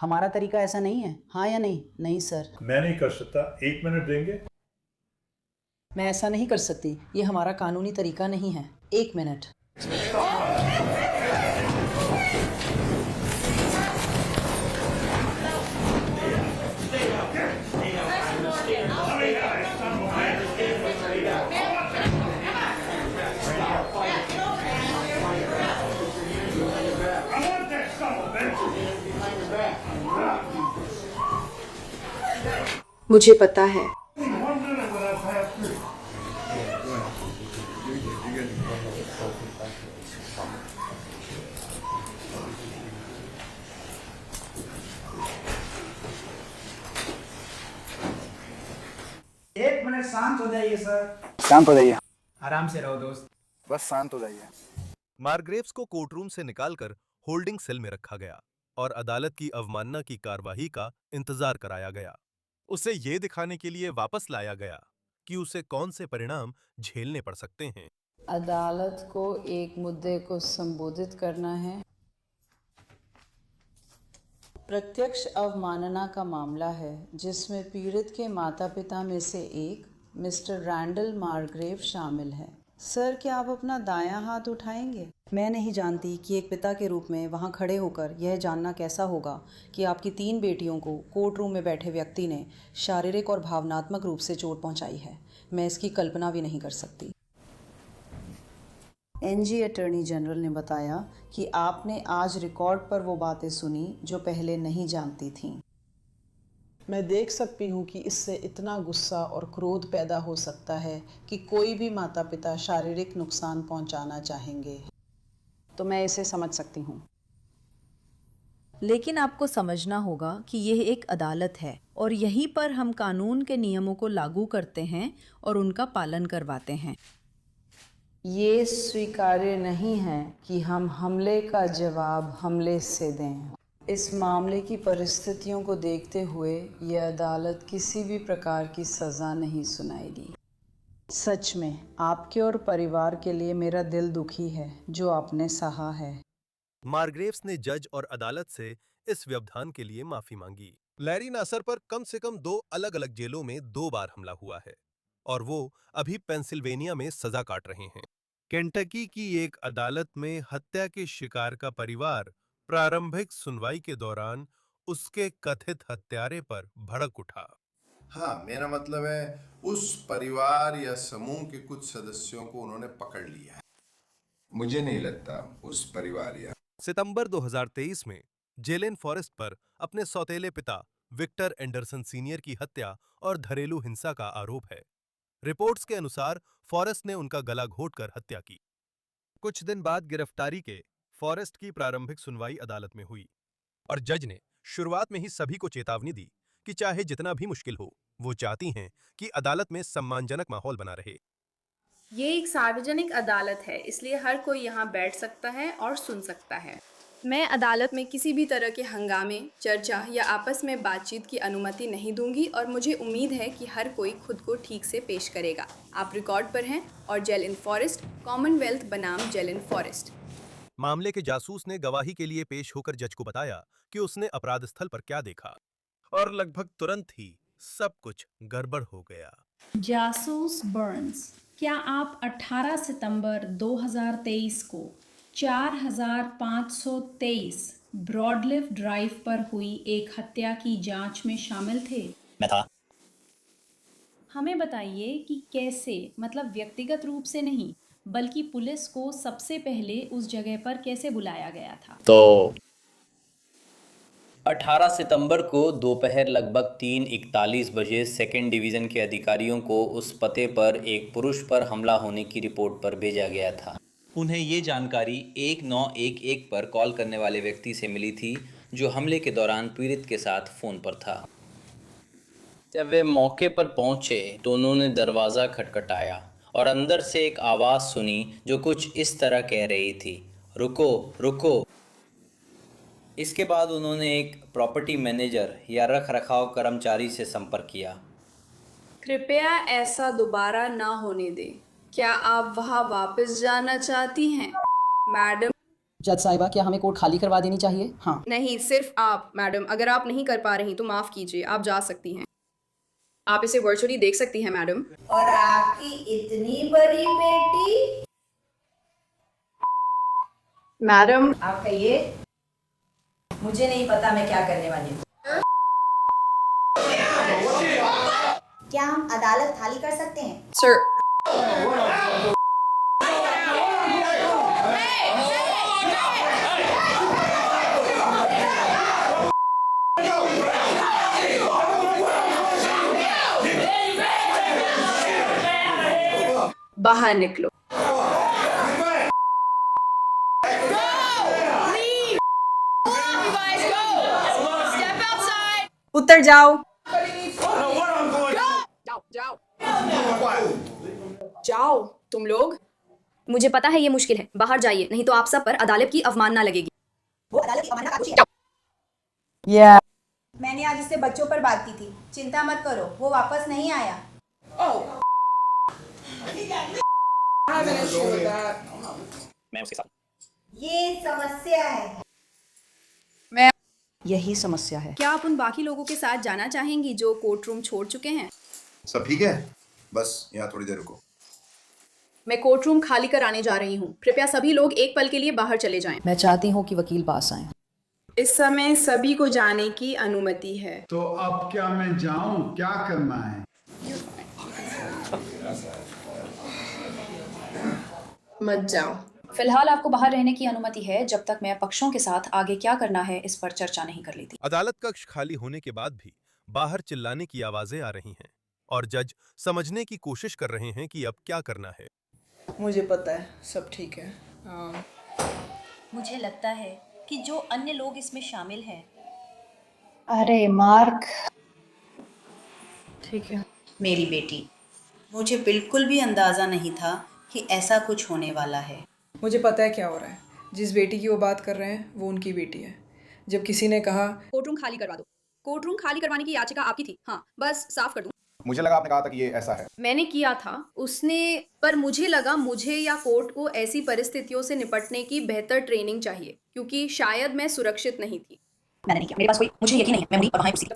हमारा तरीका ऐसा नहीं है, हाँ या नहीं? नहीं सर, मैं नहीं कर सकता। 1 मिनट देंगे? मैं ऐसा नहीं कर सकती, ये हमारा कानूनी तरीका नहीं है। 1 मिनट। मुझे पता है। एक मिनट शांत हो जाइए सर। शांत हो जाइए। आराम से रहो दोस्त। बस शांत हो जाइए। मार्ग्रेव्स को कोर्टरूम से निकालकर होल्डिंग सेल में रखा गया और अदालत की अवमानना की कार्यवाही का इंतजार कराया गया। उसे ये दिखाने के लिए वापस लाया गया कि उसे कौन से परिणाम झेलने पड़ सकते हैं। अदालत को एक मुद्दे को संबोधित करना है। प्रत्यक्ष अवमानना का मामला है जिसमें पीड़ित के माता पिता में से एक मिस्टर रैंडल मार्ग्रेव शामिल है। सर, क्या आप अपना दायां हाथ उठाएंगे? मैं नहीं जानती कि एक पिता के रूप में वहां खड़े होकर यह जानना कैसा होगा कि आपकी 3 बेटियों को कोर्ट रूम में बैठे व्यक्ति ने शारीरिक और भावनात्मक रूप से चोट पहुंचाई है। मैं इसकी कल्पना भी नहीं कर सकती। NG अटॉर्नी जनरल ने बताया कि आपने आज रिकॉर्ड पर वो बातें सुनी जो पहले नहीं जानती थीं। मैं देख सकती हूँ कि इससे इतना गुस्सा और क्रोध पैदा हो सकता है कि कोई भी माता पिता शारीरिक नुकसान पहुँचाना चाहेंगे, तो मैं इसे समझ सकती हूँ। लेकिन आपको समझना होगा कि यह एक अदालत है और यहीं पर हम कानून के नियमों को लागू करते हैं और उनका पालन करवाते हैं। ये स्वीकार्य नहीं है कि हम हमले का जवाब हमले से दें। इस मामले की परिस्थितियों को देखते हुए यह अदालत किसी भी प्रकार की सज़ा नहीं सुनाएगी। सच में आपके और परिवार के लिए मेरा दिल दुखी है जो आपने सहा है। मारग्रेव्स ने जज और अदालत से इस व्यवधान के लिए माफी मांगी। लैरी नासर पर कम से कम 2 अलग-अलग जेलों में 2 बार हमला हुआ है और वो अभी पेंसिल्वेनिया में सजा काट रहे हैं। केंटकी की एक अदालत में हत्या के शिकार का परिवार प्रारंभिक सुनवाई के दौरान उसके कथित हत्यारे पर भड़क उठा। हाँ, मेरा मतलब है उस परिवार या समूह के कुछ सदस्यों को उन्होंने पकड़ लिया है। मुझे नहीं लगता उस परिवार या सितंबर 2023 में जेलेन फॉरेस्ट पर अपने सौतेले पिता विक्टर एंडरसन सीनियर की हत्या और घरेलू हिंसा का आरोप है। रिपोर्ट्स के अनुसार फॉरेस्ट ने उनका गला घोंटकर हत्या की। कुछ दिन बाद गिरफ्तारी के फॉरेस्ट की प्रारंभिक सुनवाई अदालत में हुई और जज ने शुरुआत में ही सभी को चेतावनी दी कि चाहे जितना भी मुश्किल हो, वो चाहती हैं कि अदालत में सम्मानजनक माहौल बना रहे। ये एक सार्वजनिक अदालत है, इसलिए हर कोई यहाँ बैठ सकता है और सुन सकता है। मैं अदालत में किसी भी तरह के हंगामे, चर्चा या आपस में बातचीत की अनुमति नहीं दूंगी और मुझे उम्मीद है कि हर कोई खुद को ठीक से पेश करेगा। आप रिकॉर्ड पर हैं और जेल इन फॉरेस्ट कॉमनवेल्थ बनाम जेल इन फॉरेस्ट। मामले के जासूस ने गवाही के लिए पेश होकर जज को बताया कि उसने अपराध स्थल पर क्या देखा और लगभग तुरंत ही सब कुछ गड़बड़ हो गया। जासूस बर्न्स, क्या आप 18 सितंबर 2023 को 4523 ब्रॉडलिफ ड्राइव पर हुई एक हत्या की जांच में शामिल थे? मैं था। हमें बताइए कि कैसे, मतलब व्यक्तिगत रूप से नहीं बल्कि पुलिस को सबसे पहले उस जगह पर कैसे बुलाया गया था? तो 18 सितंबर को दोपहर लगभग 3:41 बजे सेकेंड डिवीज़न के अधिकारियों को उस पते पर एक पुरुष पर हमला होने की रिपोर्ट पर भेजा गया था। उन्हें ये जानकारी 1911 पर कॉल करने वाले व्यक्ति से मिली थी जो हमले के दौरान पीड़ित के साथ फ़ोन पर था। जब वे मौके पर पहुंचे तो उन्होंने दरवाज़ा खटखटाया और अंदर से एक आवाज़ सुनी जो कुछ इस तरह कह रही थी, रुको रुको। इसके बाद उन्होंने एक प्रॉपर्टी मैनेजर या रख रखाव कर्मचारी से संपर्क किया। कृपया ऐसा दोबारा ना होने दें। क्या आप वहां वापस जाना चाहती हैं, मैडम? जज साहिबा, क्या हमें कोर्ट खाली करवा देनी चाहिए? हाँ। नहीं, सिर्फ आप, मैडम। अगर आप नहीं कर पा रही तो माफ कीजिए, आप जा सकती हैं। आप इसे वर्चुअली देख सकती हैं, मैडम। और आपकी इतनी बड़ी बेटी? मैडम, आप कहिए। मुझे नहीं पता मैं क्या करने वाली हूँ। क्या हम अदालत खाली कर सकते हैं? सर। बाहर निकलो। उतर जाओ। जाओ जाओ तुम लोग। मुझे पता है ये मुश्किल है, बाहर जाइए, नहीं तो आप सब पर अदालत की अवमानना लगेगी। वो अदालत की अवमानना का दोषी है। मैंने आज उससे बच्चों पर बात की थी। चिंता मत करो, वो वापस नहीं आया। मैं उसके साथ। ये समस्या है। यही समस्या है। क्या आप उन बाकी लोगों के साथ जाना चाहेंगी जो कोर्ट रूम छोड़ चुके हैं? सब ठीक है, बस यहाँ थोड़ी देर रुको। मैं कोर्ट रूम खाली कराने जा रही हूँ। कृपया सभी लोग एक पल के लिए बाहर चले जाएं। मैं चाहती हूँ कि वकील पास आए। इस समय सभी को जाने की अनुमति है। तो अब क्या मैं जाऊं? क्या करना है? मत जाओ। फिलहाल आपको बाहर रहने की अनुमति है जब तक मैं पक्षों के साथ आगे क्या करना है इस पर चर्चा नहीं कर ली थी। अदालत कक्ष खाली होने के बाद भी बाहर चिल्लाने की आवाजें आ रही हैं और जज समझने की कोशिश कर रहे हैं कि अब क्या करना है। मुझे पता है, सब ठीक है। मुझे लगता है कि जो अन्य लोग इसमें शामिल हैं। अरे मार्क, ठीक है। मेरी बेटी, मुझे बिल्कुल भी अंदाजा नहीं था कि ऐसा कुछ होने वाला है। मुझे पता है क्या हो रहा है। जिस बेटी की वो बात कर रहे हैं वो उनकी बेटी है। जब किसी ने कहा कोर्ट रूम खाली करवा दो, कोर्ट रूम खाली करवाने की याचिका आपकी थी। हाँ, बस साफ कर दूं। मुझे लगा आपने कहा था कि ये ऐसा है। मैंने किया था, उसने, पर मुझे लगा मुझे या कोर्ट को ऐसी परिस्थितियों से निपटने की बेहतर ट्रेनिंग चाहिए, क्योंकि शायद मैं सुरक्षित नहीं थी। मैंने नहीं किया, मेरे पास कोई, मुझे यकीन नहीं है, मैं वहीं पर वहाँ उसी।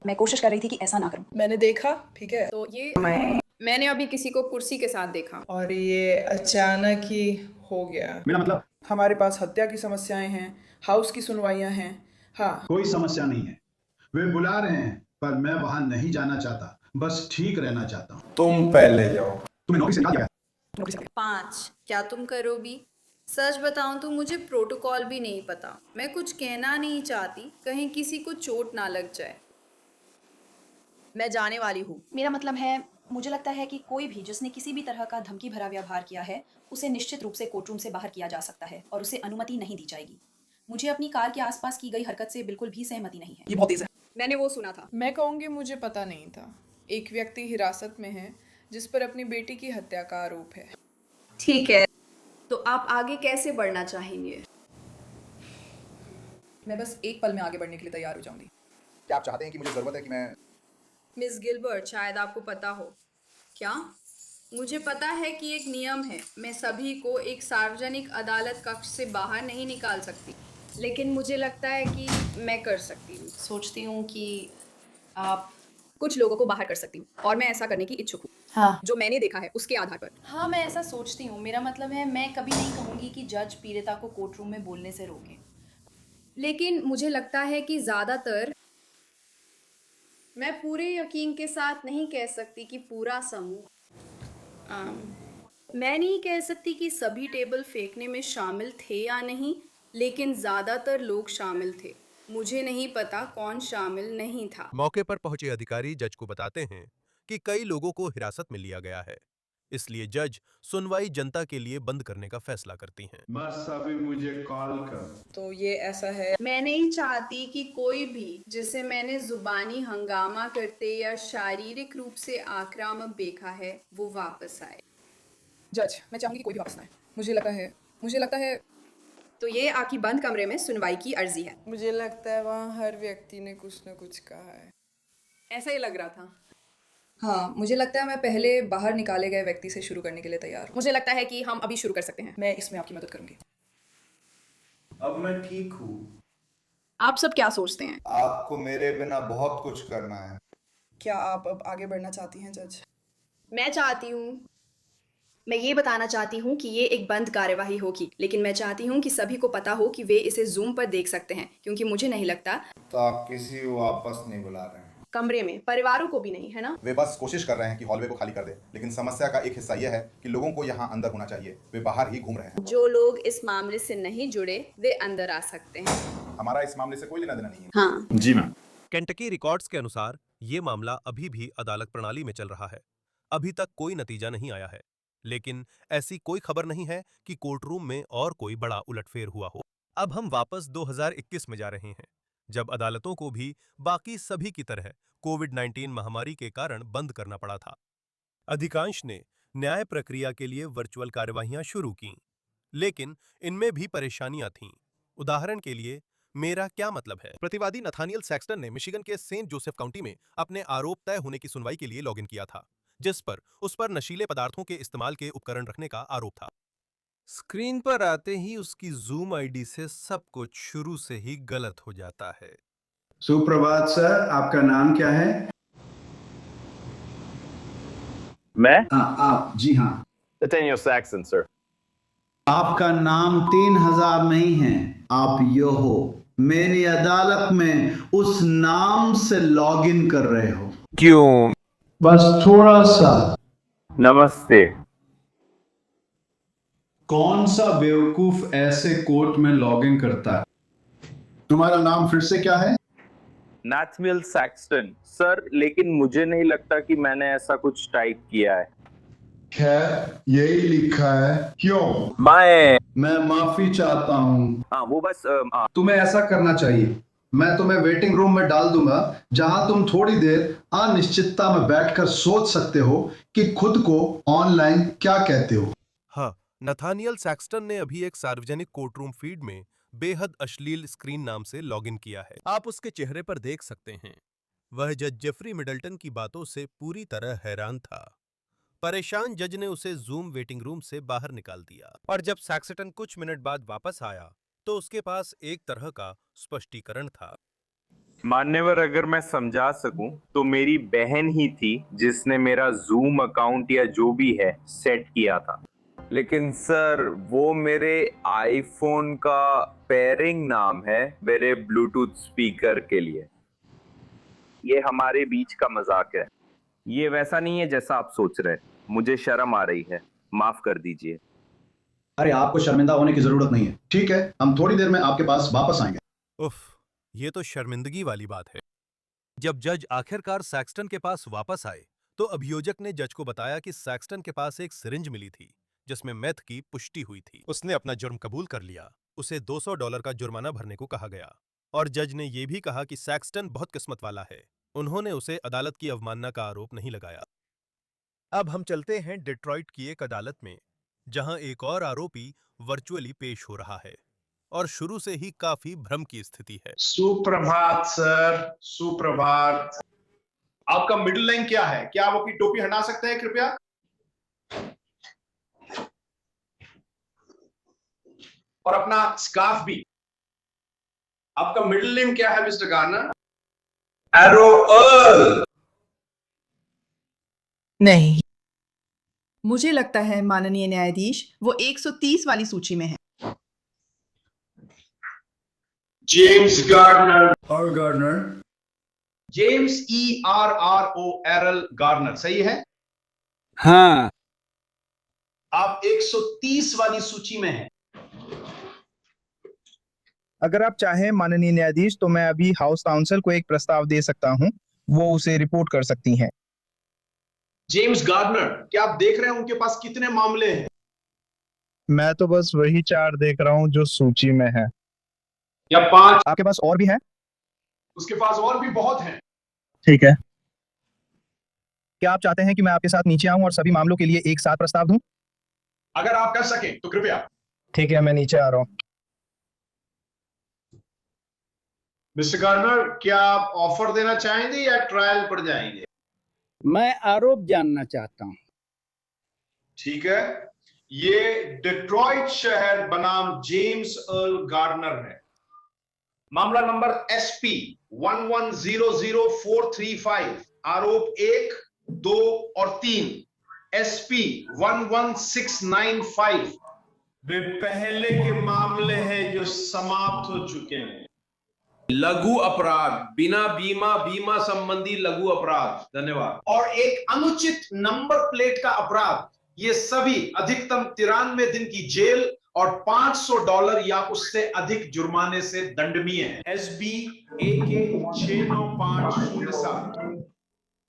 मैं कोशिश कर रही थी कि ऐसा ना करूं। मैंने देखा, ठीक है, तो ये मैंने अभी किसी को कुर्सी के साथ देखा और ये अचानक ही हो गया। मेरा मतलब, हमारे पास हत्या की समस्याएं हैं, हाउस की सुनवाइयां हैं। हाँ, कोई समस्या नहीं है। वे बुला रहे हैं, पर मैं वहां नहीं जाना चाहता, बस ठीक रहना चाहता हूँ। तुम पहले जाओ। तुम्हें नौकरी से निकाल दिया है। 5, क्या तुम करोगी? सच बताऊं तो मुझे प्रोटोकॉल भी नहीं पता। मैं कुछ कहना नहीं चाहती, कहीं किसी को चोट ना लग जाए। मैं जाने वाली हूँ। मेरा मतलब है, मुझे लगता है कि कोई भी जिसने किसी भी तरह का धमकी भरा व्यवहार किया है, उसे निश्चित रूप से कोर्ट रूम से बाहर किया जा सकता है और उसे अनुमति नहीं दी जाएगी। मुझे अपनी कार के आसपास की गई हरकत से बिल्कुल भी सहमति नहीं है। ये बहुत तेज है। मैंने वो सुना था। मैं कहूँगी मुझे पता नहीं था। एक व्यक्ति हिरासत में है जिस पर अपनी बेटी की हत्या का आरोप है। ठीक है, तो आप आगे कैसे बढ़ना चाहेंगे? मैं बस एक पल में आगे बढ़ने के लिए तैयार हो जाऊंगी। क्या आप चाहते हैं कि मुझे जरूरत है कि मैं मिस गिलबर्ट, शायद आपको पता हो। क्या? मुझे पता है कि एक नियम है, मैं सभी को एक सार्वजनिक अदालत कक्ष से बाहर नहीं निकाल सकती, लेकिन मुझे लगता है कि मैं कर सकती हूँ। सोचती हूँ कि आप कुछ लोगों को बाहर कर सकती हूँ, और मैं ऐसा करने की इच्छुक हूँ। हाँ, जो मैंने देखा है उसके आधार पर। हाँ, मैं ऐसा सोचती हूँ। मेरा मतलब है, मैं कभी नहीं कहूँगी कि जज पीड़िता को कोर्ट रूम में बोलने से रोके। लेकिन मुझे लगता है कि ज़्यादातर, मैं पूरे यकीन के साथ नहीं कह सकती कि पूरा समूह, मैं नहीं कह सकती कि सभी टेबल फेंकने में शामिल थे या नहीं, लेकिन ज़्यादातर लोग शामिल थे। मुझे नहीं पता कौन शामिल नहीं था। मौके पर पहुंचे अधिकारी जज को बताते हैं कि कई लोगों को हिरासत में लिया गया है, इसलिए जज सुनवाई जनता के लिए बंद करने का फैसला करती हैं। बस अभी मुझे कॉल कर। तो ये ऐसा है। मैं नहीं चाहती कि कोई भी जिसे मैंने जुबानी हंगामा करते या शारीरिक रूप से आक्रामक देखा है वो वापस आए। जज, मैं चाहूंगी कि कोई भी वापस ना आए। मुझे लगता है तो ये आपकी बंद कमरे में सुनवाई की अर्जी है। मुझे लगता है वहाँ हर व्यक्ति ने कुछ न कुछ कहा है। ऐसा ही लग रहा था। हाँ, मुझे लगता है मैं पहले बाहर निकाले गए व्यक्ति से शुरू करने के लिए तैयार हूँ। मुझे लगता है कि हम अभी शुरू कर सकते हैं। मैं इसमें आपकी मदद करूंगी। अब मैं ठीक हूँ। आप सब क्या सोचते हैं? आपको मेरे बिना बहुत कुछ करना है। क्या आप अब आगे बढ़ना चाहती हैं जज? मैं चाहती हूँ, मैं ये बताना चाहती हूँ कि ये एक बंद कार्यवाही होगी, लेकिन मैं चाहती हूँ कि सभी को पता हो कि वे इसे जूम पर देख सकते हैं, क्योंकि मुझे नहीं लगता। तो आप किसी को वापस नहीं बुला रहे हैं? कमरे में परिवारों को भी नहीं, है ना? वे बस कोशिश कर रहे हैं कि हॉलवे को खाली कर दे, लेकिन समस्या का एक हिस्सा यह है कि लोगों को यहाँ अंदर होना चाहिए। वे बाहर ही घूम रहे हैं। जो लोग इस मामले से नहीं जुड़े वे अंदर आ सकते हैं। हमारा इस मामले से कोई लेना देना नहीं है। हाँ जी मैम। केंटकी रिकॉर्ड्स के अनुसार ये मामला अभी भी अदालत प्रणाली में चल रहा है। अभी तक कोई नतीजा नहीं आया है, लेकिन ऐसी कोई खबर नहीं है कि कोर्ट रूम में और कोई बड़ा उलटफेर हुआ हो। अब हम वापस 2021 में जा रहे हैं, जब अदालतों को भी बाकी सभी की तरह कोविड-19 महामारी के कारण बंद करना पड़ा था। अधिकांश ने न्याय प्रक्रिया के लिए वर्चुअल कार्यवाहियां शुरू कीं, लेकिन इनमें भी परेशानियां थीं। उदाहरण के लिए, मेरा क्या मतलब है? प्रतिवादी नथानियल सैक्सटन ने मिशिगन के सेंट जोसेफ काउंटी में अपने आरोप तय होने की सुनवाई के लिए लॉगिन किया था, जिस पर उस पर नशीले पदार्थों के इस्तेमाल के उपकरण रखने का आरोप था। स्क्रीन पर आते ही उसकी जूम आईडी से सब कुछ शुरू से ही गलत हो जाता है। सुप्रभात सर, आपका नाम क्या है? मैं? हाँ, आप। जी हाँ। Nathaniel Saxon, sir. आपका नाम 3000 नहीं है, आप यो हो। मेरी अदालत में उस नाम से लॉगिन कर रहे हो। क्यों? बस थोड़ा सा। नमस्ते। कौन सा बेवकूफ ऐसे कोर्ट में लॉगिन करता है? तुम्हारा नाम फिर से क्या है? नैथमिल सैक्सटन सर, लेकिन मुझे नहीं लगता कि मैंने ऐसा कुछ टाइप किया है। खैर, यही लिखा है। क्यों? मैं माफी चाहता हूँ। हाँ, वो बस तुम्हें ऐसा करना चाहिए। मैं तुम्हें वेटिंग रूम में डाल दूंगा, जहां तुम थोड़ी देर अनिश्चितता में बैठकर सोच सकते हो कि खुद को ऑनलाइन क्या कहते हो। हाँ, नथानियल सैक्सटन ने अभी एक सार्वजनिक कोर्टरूम फीड में बेहद अश्लील स्क्रीन नाम से लॉगिन किया है। आप उसके चेहरे पर देख सकते हैं। वह जज जेफरी मिडल्टन की बातों से पूरी तरह हैरान था। परेशान जज ने उसे जूम वेटिंग रूम से बाहर निकाल दिया और जब सैक्सटन कुछ मिनट बाद वापस आया तो उसके पास एक तरह का स्पष्टीकरण था। मान्यवर, अगर मैं समझा सकूं तो मेरी बहन ही थी जिसने मेरा जूम अकाउंट या जो भी है सेट किया था। लेकिन सर, वो मेरे आईफोन का पेयरिंग नाम है मेरे ब्लूटूथ स्पीकर के लिए। ये हमारे बीच का मजाक है। ये वैसा नहीं है जैसा आप सोच रहे हैं। मुझे शर्म आ रही है, माफ कर दीजिए। अरे, आपको शर्मिंदा होने की जरूरत नहीं है। ठीक है, हम थोड़ी देर में आपके पास वापस आएंगे। उफ, ये तो शर्मिंदगी वाली बात है। जब जज आखिरकार सैक्सटन के पास वापस आए तो अभियोजक ने जज को बताया कि सैक्सटन के पास एक सिरिंज मिली थी जिसमें मेथ की पुष्टि हुई थी। उसने अपना जुर्म कबूल कर लिया। उसे $200 का जुर्माना भरने को कहा गया और जज ने यह भी कहा कि सैक्सटन बहुत किस्मत वाला है। उन्होंने उसे अदालत की अवमानना का आरोप नहीं लगाया। अब हम चलते हैं डिट्रॉइट की एक अदालत में, जहां एक और आरोपी वर्चुअली पेश हो रहा है और शुरू से ही काफी भ्रम की स्थिति है। सुप्रभात सर, सुप्रभात। आपका मिडिल नेम क्या है? क्या आप अपनी टोपी हटा सकते हैं कृपया? और अपना स्कार्फ भी। आपका मिडिल नेम क्या है मिस्टर गार्नर? एरोल। नहीं, मुझे लगता है माननीय न्यायाधीश वो 130 वाली सूची में है। James Garner. और गार्नर? जेम्स ERRO एरल गार्नर, सही है? हाँ। आप 130 वाली सूची में हैं। अगर आप चाहें माननीय न्यायाधीश तो मैं अभी हाउस काउंसिल को एक प्रस्ताव दे सकता हूं, वो उसे रिपोर्ट कर सकती हैं। जेम्स गार्नर, क्या आप देख रहे हैं उनके पास कितने मामले हैं? मैं तो बस वही 4 देख रहा हूं जो सूची में है। या 5? आपके पास और भी है? उसके पास और भी बहुत हैं। ठीक है। क्या आप चाहते हैं कि मैं आपके साथ नीचे आऊं और सभी मामलों के लिए एक साथ प्रस्ताव दूं? अगर आप कर सकें तो कृपया। ठीक है, मैं नीचे आ रहा हूं। मिस्टर गार्नर, क्या आप ऑफर देना चाहेंगे या ट्रायल पर जाएंगे? मैं आरोप जानना चाहता हूं। ठीक है, ये डिट्रॉइट शहर बनाम जेम्स अर्ल गार्नर है। मामला नंबर SP 11000435, आरोप 1, 2 और 3। SP 11695 वे पहले के मामले हैं जो समाप्त हो चुके हैं। लघु अपराध, बिना बीमा संबंधी लघु अपराध, धन्यवाद, और एक अनुचित नंबर प्लेट का अपराध, ये सभी अधिकतम 93 दिन की जेल और $500 या उससे अधिक जुर्माने से दंडनीय है। SB AK 69507।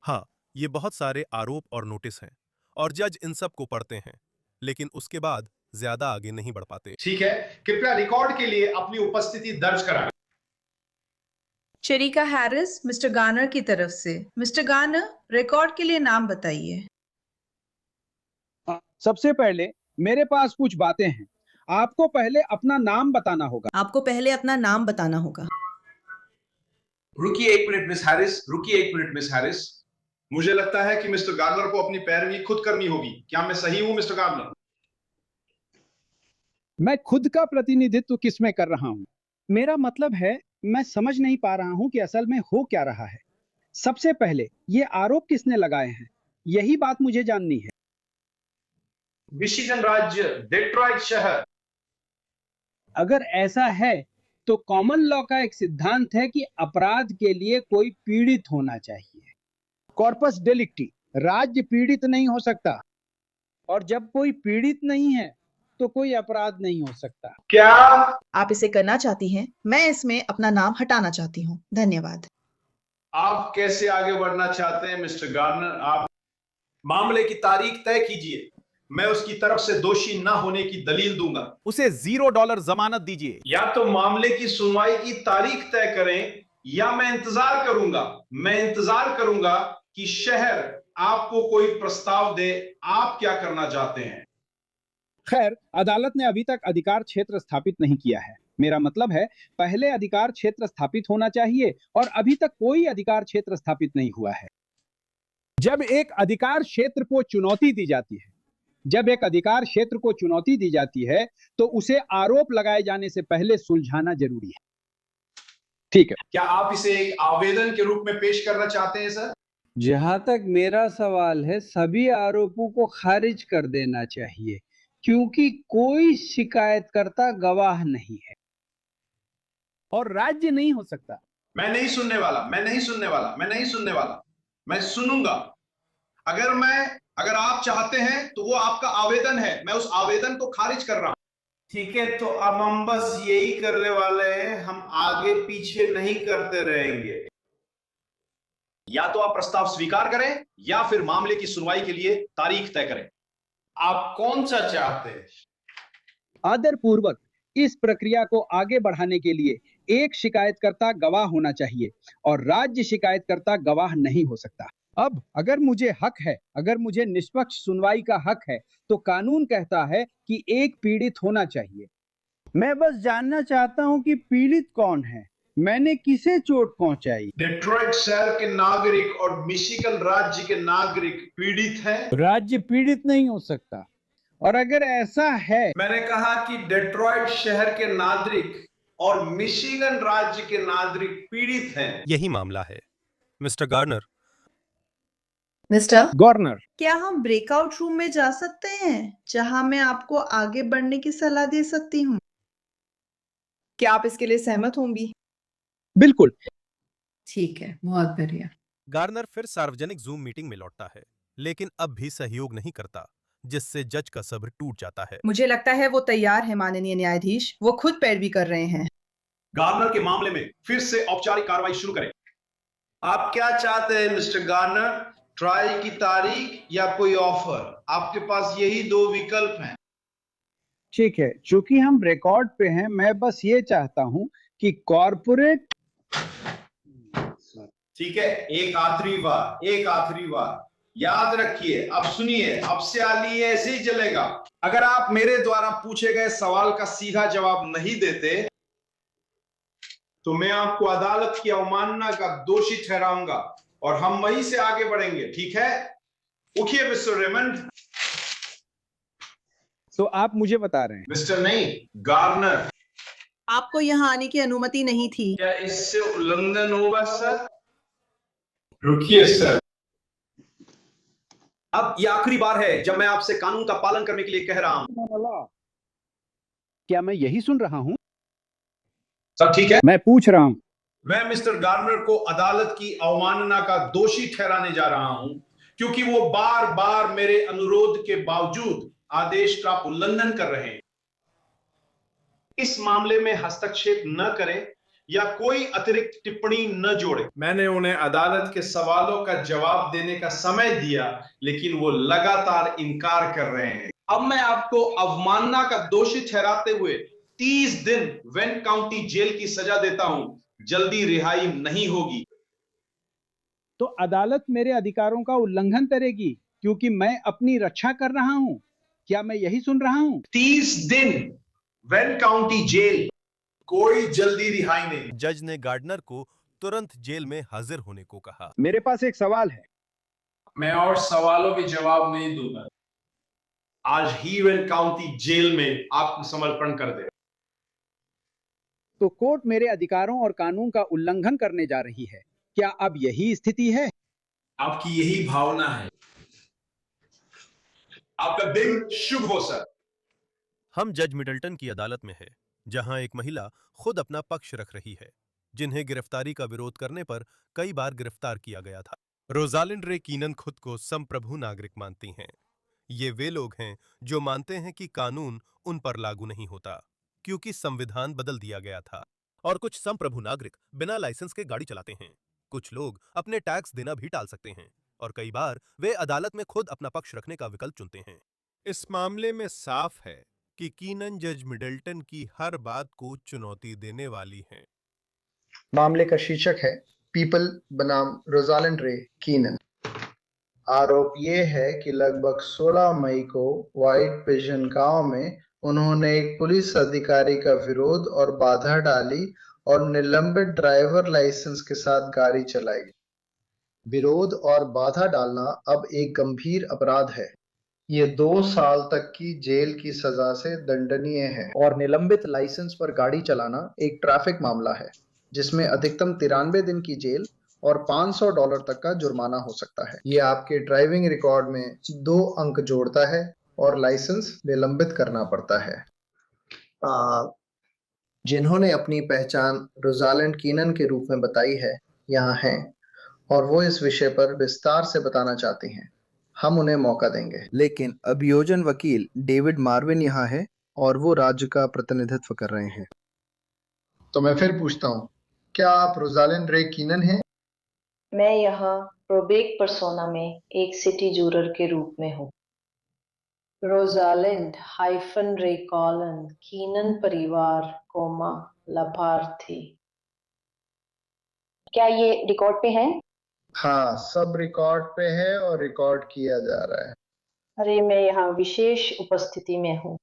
हाँ, ये बहुत सारे आरोप और नोटिस हैं और जज इन सब को पढ़ते हैं, लेकिन उसके बाद ज्यादा आगे नहीं बढ़ पाते। ठीक है, कृपया रिकॉर्ड के लिए अपनी उपस्थिति दर्ज कराएं। शरीका हैरिस, मिस्टर गार्नर की तरफ से। मिस्टर गार्नर, रिकॉर्ड के लिए नाम बताइए। सबसे पहले मेरे पास कुछ बातें हैं। आपको पहले अपना नाम बताना होगा। आपको पहले अपना नाम बताना होगा। रुकिए 1 मिनट मिस हैरिस, रुकिए 1 मिनट मिस हैरिस। मुझे लगता है कि मिस्टर गार्नर को अपनी पैरवी खुद करनी होगी। क्या मैं सही हूं मिस्टर गार्नर? मैं खुद का प्रतिनिधित्व किस में कर रहा हूं? मेरा मतलब है, मैं समझ नहीं पा रहा हूं कि असल में हो क्या रहा है। सबसे पहले ये आरोप किसने लगाए हैं, यही बात मुझे जाननी है। मिशिगन राज्य, डिट्रॉइट शहर। अगर ऐसा है तो कॉमन लॉ का एक सिद्धांत है कि अपराध के लिए कोई पीड़ित होना चाहिए। कॉर्पस डेलिक्टी, राज्य पीड़ित नहीं हो सकता, और जब कोई पीड़ित नहीं है तो कोई अपराध नहीं हो सकता। क्या आप इसे करना चाहती हैं? मैं इसमें अपना नाम हटाना चाहती हूँ। धन्यवाद। आप कैसे आगे बढ़ना चाहते हैं मिस्टर गार्नर? आप मामले की तारीख तय कीजिए, मैं उसकी तरफ से दोषी ना होने की दलील दूंगा। उसे $0 जमानत दीजिए। या तो मामले की सुनवाई की तारीख तय करें या मैं इंतजार करूंगा। मैं इंतजार करूंगा कि शहर आपको कोई प्रस्ताव दे। आप क्या करना चाहते हैं? खैर, अदालत ने अभी तक अधिकार क्षेत्र स्थापित नहीं किया है। मेरा मतलब है, पहले अधिकार क्षेत्र स्थापित होना चाहिए और अभी तक कोई अधिकार क्षेत्र स्थापित नहीं हुआ है। जब एक अधिकार क्षेत्र को चुनौती दी जाती है, तो उसे आरोप लगाए जाने से पहले सुलझाना जरूरी है। ठीक है। क्या आप इसे एक आवेदन के रूप में पेश करना चाहते हैं सर? जहां तक मेरा सवाल है, सभी आरोपों को खारिज कर देना चाहिए क्योंकि कोई शिकायतकर्ता गवाह नहीं है और राज्य नहीं हो सकता। मैं नहीं सुनने वाला। मैं सुनूंगा। अगर आप चाहते हैं तो वो आपका आवेदन है, मैं उस आवेदन को खारिज कर रहा हूं। ठीक है, तो अब हम बस यही करने वाले हैं, हम आगे पीछे नहीं करते रहेंगे। या तो आप प्रस्ताव स्वीकार करें या फिर मामले की सुनवाई के लिए तारीख तय करें। आप कौन सा चाहते हैं? आदरपूर्वक इस प्रक्रिया को आगे बढ़ाने के लिए एक शिकायतकर्ता गवाह होना चाहिए और राज्य शिकायतकर्ता गवाह नहीं हो सकता। अब अगर मुझे हक है, अगर मुझे निष्पक्ष सुनवाई का हक है, तो कानून कहता है कि एक पीड़ित होना चाहिए। मैं बस जानना चाहता हूं कि पीड़ित कौन है, मैंने किसे चोट पहुंचाई। डेट्रॉइट शहर के नागरिक और मिशिगन राज्य के नागरिक पीड़ित हैं। राज्य पीड़ित नहीं हो सकता, और अगर ऐसा है, मैंने कहा कि डेट्रॉइट शहर के नागरिक और मिशिगन राज्य के नागरिक पीड़ित हैं। यही मामला है मिस्टर गार्नर। मिस्टर गवर्नर, क्या हम ब्रेकआउट रूम में जा सकते हैं जहां मैं आपको आगे बढ़ने की सलाह दे सकती हूँ? क्या आप इसके लिए सहमत होंगी? बिल्कुल। ठीक है, बहुत बढ़िया। गार्नर फिर सार्वजनिक जूम मीटिंग में लौटता है, लेकिन अब भी सहयोग नहीं करता, जिससे जज का सब्र टूट जाता है। मुझे लगता है वो तैयार है माननीय न्यायाधीश, वो खुद पैरवी कर रहे हैं। गार्नर के मामले में फिर से औपचारिक कार्रवाई शुरू करें। आप क्या चाहते हैं मिस्टर गार्नर? ट्रायल की तारीख या कोई ऑफर? आपके पास यही दो विकल्प हैं। ठीक है, चूंकि हम रिकॉर्ड पे हैं, मैं बस ये चाहता हूं कि कॉर्पोरेट। ठीक है, एक आखिरी बार याद रखिए। अब सुनिए, अब से आली ऐसे ही चलेगा। अगर आप मेरे द्वारा पूछे गए सवाल का सीधा जवाब नहीं देते तो मैं आपको अदालत की अवमानना का दोषी ठहराऊंगा और हम वहीं से आगे बढ़ेंगे। ठीक है, उठिए मिस्टर रेमंड। तो आप मुझे बता रहे हैं? मिस्टर नहीं, गार्नर। आपको यहाँ आने की अनुमति नहीं थी। क्या इससे उल्लंघन होगा सर? रुकिए सर, अब ये आखिरी बार है जब मैं आपसे कानून का पालन करने के लिए कह रहा हूं। क्या मैं यही सुन रहा हूं? सब ठीक है? मैं पूछ रहा हूं। मैं मिस्टर गार्नर को अदालत की अवमानना का दोषी ठहराने जा रहा हूं क्योंकि वो बार बार मेरे अनुरोध के बावजूद आदेश का उल्लंघन कर रहे हैं। इस मामले में हस्तक्षेप न करें या कोई अतिरिक्त टिप्पणी न जोड़े। मैंने उन्हें अदालत के सवालों का जवाब देने का समय दिया, लेकिन वो लगातार इनकार कर रहे हैं। अब मैं आपको अवमानना का दोषी ठहराते हुए 30 दिन वेन काउंटी जेल की सजा देता हूं। जल्दी रिहाई नहीं होगी। तो अदालत मेरे अधिकारों का उल्लंघन करेगी क्योंकि मैं अपनी रक्षा कर रहा हूं। क्या मैं यही सुन रहा हूं? 30 दिन वेन काउंटी जेल, कोई जल्दी रिहाई नहीं। जज ने गार्डनर को तुरंत जेल में हाजिर होने को कहा। मेरे पास एक सवाल है। मैं और सवालों के जवाब नहीं दूंगा। आज ही वेन काउंटी जेल में आत्मसमर्पण कर दे। तो कोर्ट मेरे अधिकारों और कानून का उल्लंघन करने जा रही है। क्या अब यही स्थिति है? आपकी यही भावना है। आपका दिन शुभ हो सर। हम जज मिडल्टन की अदालत में है, जहां एक महिला खुद अपना पक्ष रख रही है, जिन्हें गिरफ्तारी का विरोध करने पर कई बार गिरफ्तार किया गया था। रोजालिंड रे कीनन खुद को संप्रभु नागरिक मानती हैं। ये वे लोग हैं जो मानते हैं कि कानून उन पर लागू नहीं होता क्योंकि संविधान बदल दिया गया था। और कुछ संप्रभु नागरिक बिना लाइसेंस के गाड़ी चलाते हैं। कुछ लोग अपने टैक्स देना भी टाल सकते हैं और कई बार वे अदालत में खुद अपना पक्ष रखने का विकल्प चुनते हैं। इस मामले में साफ है कि कीनन जज मिडल्टन की हर बात को चुनौती देने वाली हैं। मामले का शीर्षक है पीपल बनाम रोजालिंड रे कीनन। आरोप ये है कि लगभग 16 मई को व्हाइट पिजन गांव में उन्होंने एक पुलिस अधिकारी का विरोध और बाधा डाली और निलंबित ड्राइवर लाइसेंस के साथ गाड़ी चलाई। विरोध और बाधा डालना अब एक गंभीर अपराध है। ये 2 साल तक की जेल की सजा से दंडनीय है और निलंबित लाइसेंस पर गाड़ी चलाना एक ट्रैफिक मामला है जिसमें अधिकतम 93 दिन की जेल और $500 तक का जुर्माना हो सकता है। ये आपके ड्राइविंग रिकॉर्ड में 2 अंक जोड़ता है और लाइसेंस निलंबित करना पड़ता है। जिन्होंने अपनी पहचान रोजालिंड कीनन के रूप में बताई है यहाँ हैं और वो इस विषय पर विस्तार से बताना चाहती हैं। हम उन्हें मौका देंगे। लेकिन अभियोजन वकील डेविड मार्विन यहाँ है और वो राज्य का प्रतिनिधित्व कर रहे हैं। तो मैं फिर पूछता हूँ, क्या आप रोजालिंड रे कीनन हैं? मैं यहाँ प्रोबेक पर्सोना में एक सिटी जूरर के रूप में हूँ। रोजालिंड हाइफन रे कॉलन कीनन परिवार कोमा लाभार्थी। क्या ये रिकॉर्ड पे है? हाँ, सब रिकॉर्ड पे है और रिकॉर्ड किया जा रहा है। अरे मैं यहाँ विशेष उपस्थिति में हूँ।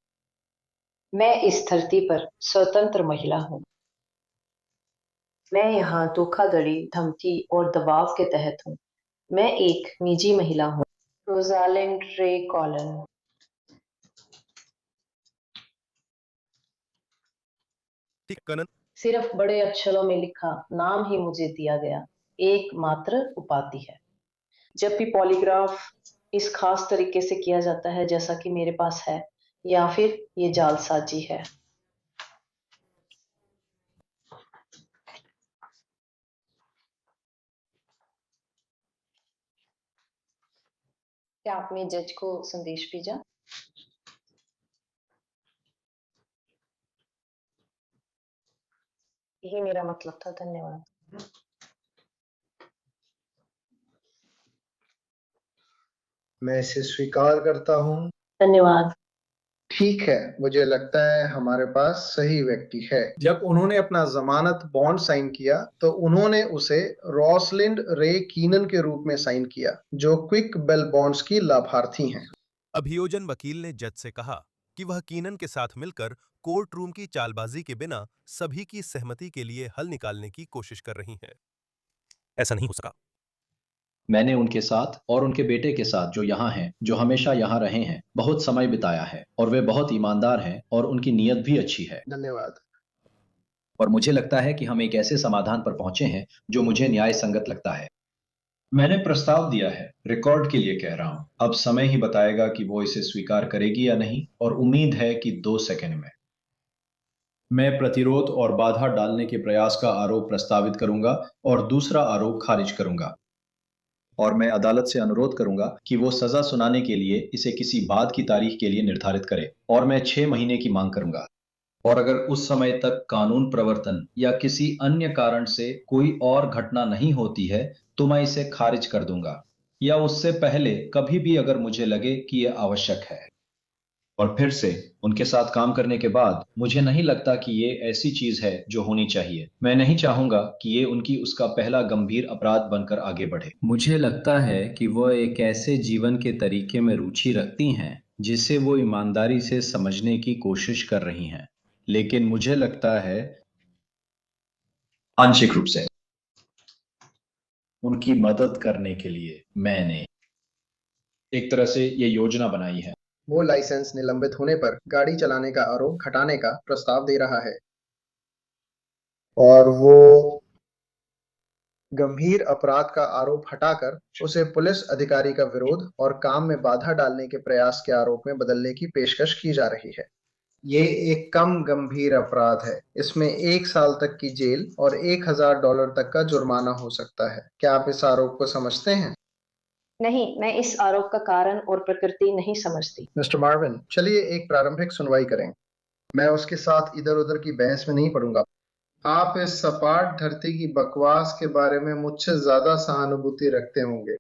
मैं इस धरती पर स्वतंत्र महिला हूँ। मैं यहाँ धोखाधड़ी, धमकी और दबाव के तहत हूँ। मैं एक निजी महिला हूँ। रोजालिंड रे कॉलन। सिर्फ बड़े अक्षरों में लिखा नाम ही मुझे दिया गया, एकमात्र उपाधि है। जब भी पॉलीग्राफ इस खास तरीके से किया जाता है जैसा कि मेरे पास है, या फिर ये जालसाजी है। क्या आपने जज को संदेश भेजा? यही मेरा मतलब था। धन्यवाद। मैं इसे स्वीकार करता हूँ। धन्यवाद। ठीक है, मुझे लगता है हमारे पास सही व्यक्ति है। जब उन्होंने अपना जमानत बॉन्ड साइन किया तो उन्होंने उसे रोसलिंड रे कीनन के रूप में साइन किया, जो क्विक बेल बॉन्ड्स की लाभार्थी हैं। अभियोजन वकील ने जज से कहा कि वह कीनन के साथ मिलकर कोर्ट रूम की चालबाजी के बिना सभी की सहमति के लिए हल निकालने की कोशिश कर रही हैं। ऐसा नहीं हो सका। मैंने उनके साथ और उनके बेटे के साथ जो यहाँ हैं, जो हमेशा यहाँ रहे हैं, बहुत समय बिताया है और वे बहुत ईमानदार हैं और उनकी नीयत भी अच्छी है। धन्यवाद। और मुझे लगता है कि हम एक ऐसे समाधान पर पहुंचे हैं जो मुझे न्याय संगत लगता है। मैंने प्रस्ताव दिया है, रिकॉर्ड के लिए कह रहा हूं। अब समय ही बताएगा कि वो इसे स्वीकार करेगी या नहीं, और उम्मीद है कि 2 सेकंड में। मैं प्रतिरोध और बाधा डालने के प्रयास का आरोप प्रस्तावित करूंगा और दूसरा आरोप खारिज करूंगा, और मैं अदालत से अनुरोध करूंगा कि वो सजा सुनाने के लिए इसे किसी बाद की तारीख के लिए निर्धारित करे, और मैं 6 महीने की मांग करूंगा। और अगर उस समय तक कानून प्रवर्तन या किसी अन्य कारण से कोई और घटना नहीं होती है तो मैं इसे खारिज कर दूंगा, या उससे पहले कभी भी अगर मुझे लगे कि यह आवश्यक है। और फिर से उनके साथ काम करने के बाद मुझे नहीं लगता कि ये ऐसी चीज है जो होनी चाहिए। मैं नहीं चाहूंगा कि ये उनकी उसका पहला गंभीर अपराध बनकर आगे बढ़े। मुझे लगता है कि वह एक ऐसे जीवन के तरीके में रुचि रखती हैं जिसे वो ईमानदारी से समझने की कोशिश कर रही हैं, लेकिन मुझे लगता है आंशिक रूप से उनकी मदद करने के लिए मैंने एक तरह से ये योजना बनाई है। वो लाइसेंस निलंबित होने पर गाड़ी चलाने का आरोप हटाने का प्रस्ताव दे रहा है, और वो गंभीर अपराध का आरोप हटाकर उसे पुलिस अधिकारी का विरोध और काम में बाधा डालने के प्रयास के आरोप में बदलने की पेशकश की जा रही है। ये एक कम गंभीर अपराध है। इसमें 1 साल तक की जेल और $1000 तक का जुर्माना हो सकता है। क्या आप इस आरोप को समझते हैं? नहीं, मैं इस आरोप का कारण और प्रकृति नहीं समझती। मिस्टर मार्विन, चलिए एक प्रारंभिक सुनवाई करें। मैं उसके साथ इधर उधर की बहस में नहीं पड़ूंगा। आप इस सपाट धरती की बकवास के बारे में मुझसे ज्यादा सहानुभूति रखते होंगे।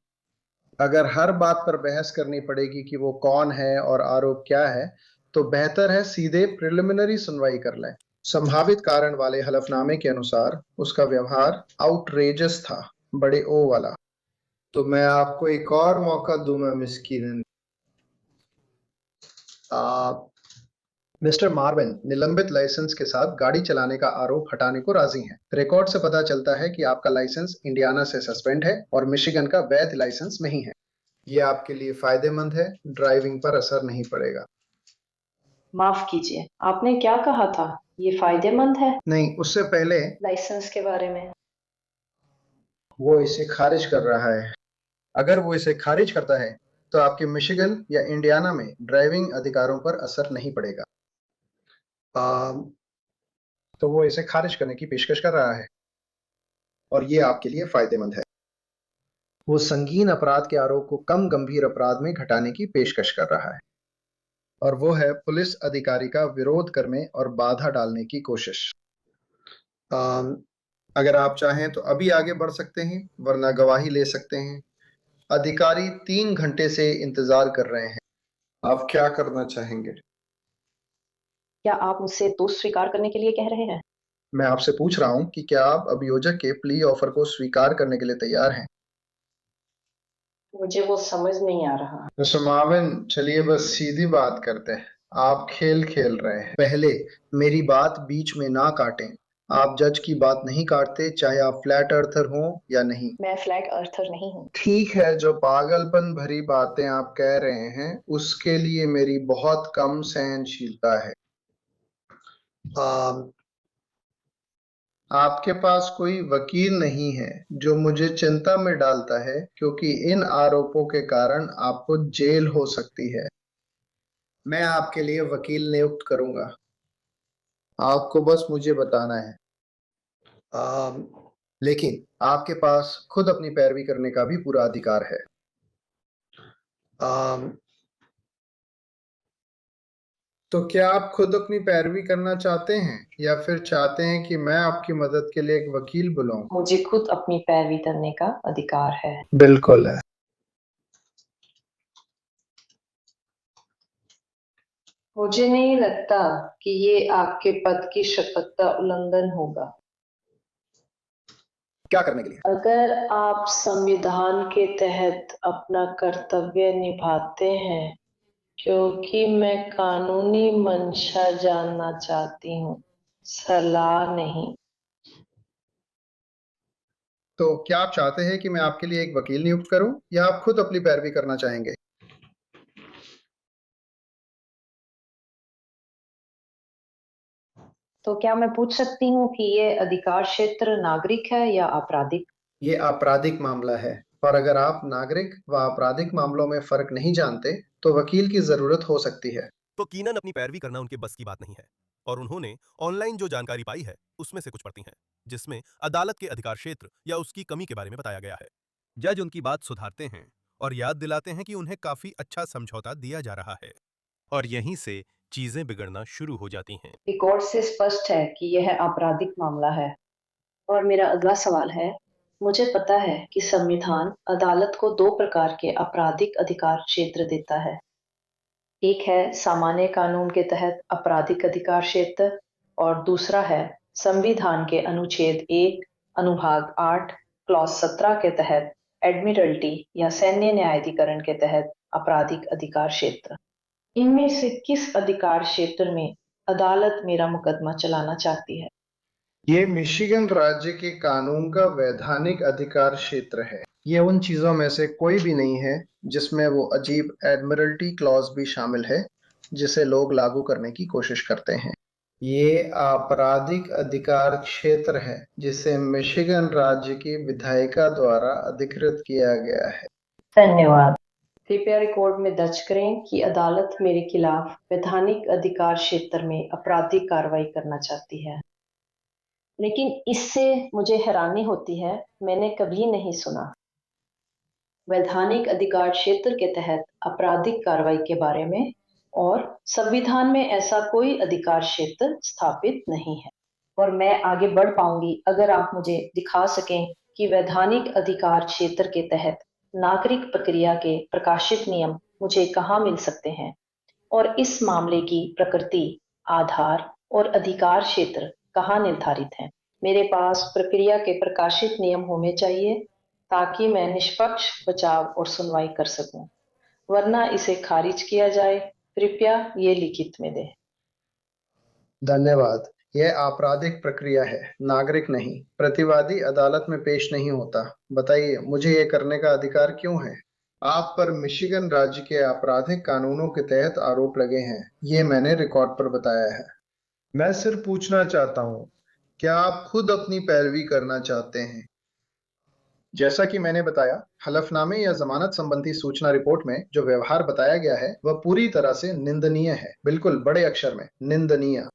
अगर हर बात पर बहस करनी पड़ेगी कि वो कौन है और आरोप क्या है, तो बेहतर है सीधे प्रिलिमिनरी सुनवाई कर लें। संभावित कारण वाले हलफनामे के अनुसार उसका व्यवहार आउटरेजस था, बड़े ओ वाला। तो मैं आपको एक और मौका दूंगा मिस कीनन। मिस्टर मार्विन निलंबित लाइसेंस के साथ गाड़ी चलाने का आरोप हटाने को राजी हैं। रिकॉर्ड से पता चलता है कि आपका लाइसेंस इंडियाना से सस्पेंड है और मिशिगन का वैध लाइसेंस नहीं है। ये आपके लिए फायदेमंद है, ड्राइविंग पर असर नहीं पड़ेगा। माफ कीजिए, आपने क्या कहा था? ये फायदेमंद है? नहीं, उससे पहले लाइसेंस के बारे में। वो इसे खारिज कर रहा है। अगर वो इसे खारिज करता है तो आपके मिशिगन या इंडियाना में ड्राइविंग अधिकारों पर असर नहीं पड़ेगा। तो वो इसे खारिज करने की पेशकश कर रहा है और ये आपके लिए फायदेमंद है। वो संगीन अपराध के आरोप को कम गंभीर अपराध में घटाने की पेशकश कर रहा है और वो है पुलिस अधिकारी का विरोध करने और बाधा डालने की कोशिश। अगर आप चाहें तो अभी आगे बढ़ सकते हैं, वरना गवाही ले सकते हैं। अधिकारी 3 घंटे से इंतजार कर रहे हैं। आप क्या करना चाहेंगे? क्या आप मुझसे दोष स्वीकार करने के लिए कह रहे हैं? मैं आपसे पूछ रहा हूं कि क्या आप अभियोजक के प्ली ऑफर को स्वीकार करने के लिए तैयार हैं? मुझे वो समझ नहीं आ रहा। मिस्टर मार्विन, चलिए बस सीधी बात करते हैं। आप खेल खेल रहे हैं। पहले मेरी बात बीच में ना काटें। आप जज की बात नहीं काटते, चाहे आप फ्लैट अर्थर हों या नहीं। मैं फ्लैट अर्थर नहीं हूँ। ठीक है, जो पागलपन भरी बातें आप कह रहे हैं उसके लिए मेरी बहुत कम सहनशीलता है। आपके पास कोई वकील नहीं है, जो मुझे चिंता में डालता है, क्योंकि इन आरोपों के कारण आपको जेल हो सकती है। मैं आपके लिए वकील नियुक्त करूंगा। आपको बस मुझे बताना है। लेकिन आपके पास खुद अपनी पैरवी करने का भी पूरा अधिकार है। तो क्या आप खुद अपनी पैरवी करना चाहते हैं या फिर चाहते हैं कि मैं आपकी मदद के लिए एक वकील बुलाऊं? मुझे खुद अपनी पैरवी करने का अधिकार है। बिल्कुल है। मुझे नहीं लगता कि ये आपके पद की शपथ का उल्लंघन होगा। क्या करने के लिए? अगर आप संविधान के तहत अपना कर्तव्य निभाते हैं, क्योंकि मैं कानूनी मंशा जानना चाहती हूँ, सलाह नहीं। तो क्या आप चाहते हैं कि मैं आपके लिए एक वकील नियुक्त करूं या आप खुद अपनी पैरवी करना चाहेंगे? तो क्या मैं पूछ सकती हूँ कि ये अधिकार क्षेत्र नागरिक है या आपराधिक? ये आपराधिक मामला है, और अगर आप नागरिक व आपराधिक मामलों में फर्क नहीं जानते तो वकील की जरूरत हो सकती है। तो कीनन अपनी पैरवी करना उनके बस की बात नहीं है और उन्होंने ऑनलाइन जो जानकारी पाई है उसमें से कुछ पढ़ती हैं, जिसमें अदालत के अधिकार क्षेत्र या उसकी कमी के बारे में बताया गया है। जज उनकी बात सुधारते हैं और याद दिलाते हैं कि उन्हें काफी अच्छा समझौता दिया जा रहा है और यहीं से चीजें बिगड़ना शुरू हो जाती हैं। रिकॉर्ड से स्पष्ट है कि यह आपराधिक मामला है और मेरा अगला सवाल है, मुझे पता है कि संविधान अदालत को 2 प्रकार के आपराधिक अधिकार क्षेत्र देता है। एक है सामान्य कानून के तहत आपराधिक अधिकार क्षेत्र और दूसरा है संविधान के अनुच्छेद 1 अनुभाग 8 क्लॉज 17 के तहत एडमिरल्टी या सैन्य न्यायाधिकरण के तहत आपराधिक अधिकार क्षेत्र। इनमें से किस अधिकार क्षेत्र में अदालत मेरा मुकदमा चलाना चाहती है? ये मिशिगन राज्य के कानून का वैधानिक अधिकार क्षेत्र है। ये उन चीजों में से कोई भी नहीं है जिसमें वो अजीब एडमिरल्टी क्लॉज भी शामिल है जिसे लोग लागू करने की कोशिश करते हैं। ये आपराधिक अधिकार क्षेत्र है जिसे मिशिगन राज्य की विधायिका द्वारा अधिकृत किया गया है। धन्यवाद। कृपया रिकॉर्ड में दर्ज करें कि अदालत मेरे खिलाफ वैधानिक अधिकार क्षेत्र में आपराधिक कार्रवाई करना चाहती है। लेकिन इससे मुझे हैरानी होती है, मैंने कभी नहीं सुना। वैधानिक अधिकार क्षेत्र के तहत आपराधिक कार्रवाई के बारे में, और संविधान में ऐसा कोई अधिकार क्षेत्र स्थापित नहीं है। और मैं आगे बढ़ पाऊंगी अगर आप मुझे दिखा सकें कि वैधानिक अधिकार क्षेत्र के तहत नागरिक प्रक्रिया के प्रकाशित नियम मुझे कहाँ मिल सकते हैं, और इस मामले की प्रकृति, आधार और अधिकार क्षेत्र कहाँ निर्धारित है। मेरे पास प्रक्रिया के प्रकाशित नियम होने चाहिए ताकि मैं निष्पक्ष बचाव और सुनवाई कर सकूं, वरना इसे खारिज किया जाए। कृपया ये लिखित में दें। धन्यवाद। यह आपराधिक प्रक्रिया है, नागरिक नहीं। प्रतिवादी अदालत में पेश नहीं होता। बताइए, मुझे ये करने का अधिकार क्यों है? आप पर मिशिगन राज्य के आपराधिक कानूनों के तहत आरोप लगे हैं, ये मैंने रिकॉर्ड पर बताया है। मैं सिर्फ पूछना चाहता हूँ, क्या आप खुद अपनी पैरवी करना चाहते हैं? जैसा कि मैंने बताया, हलफनामे या जमानत संबंधी सूचना रिपोर्ट में जो व्यवहार बताया गया है वह पूरी तरह से निंदनीय है, बिल्कुल बड़े अक्षर में निंदनीय।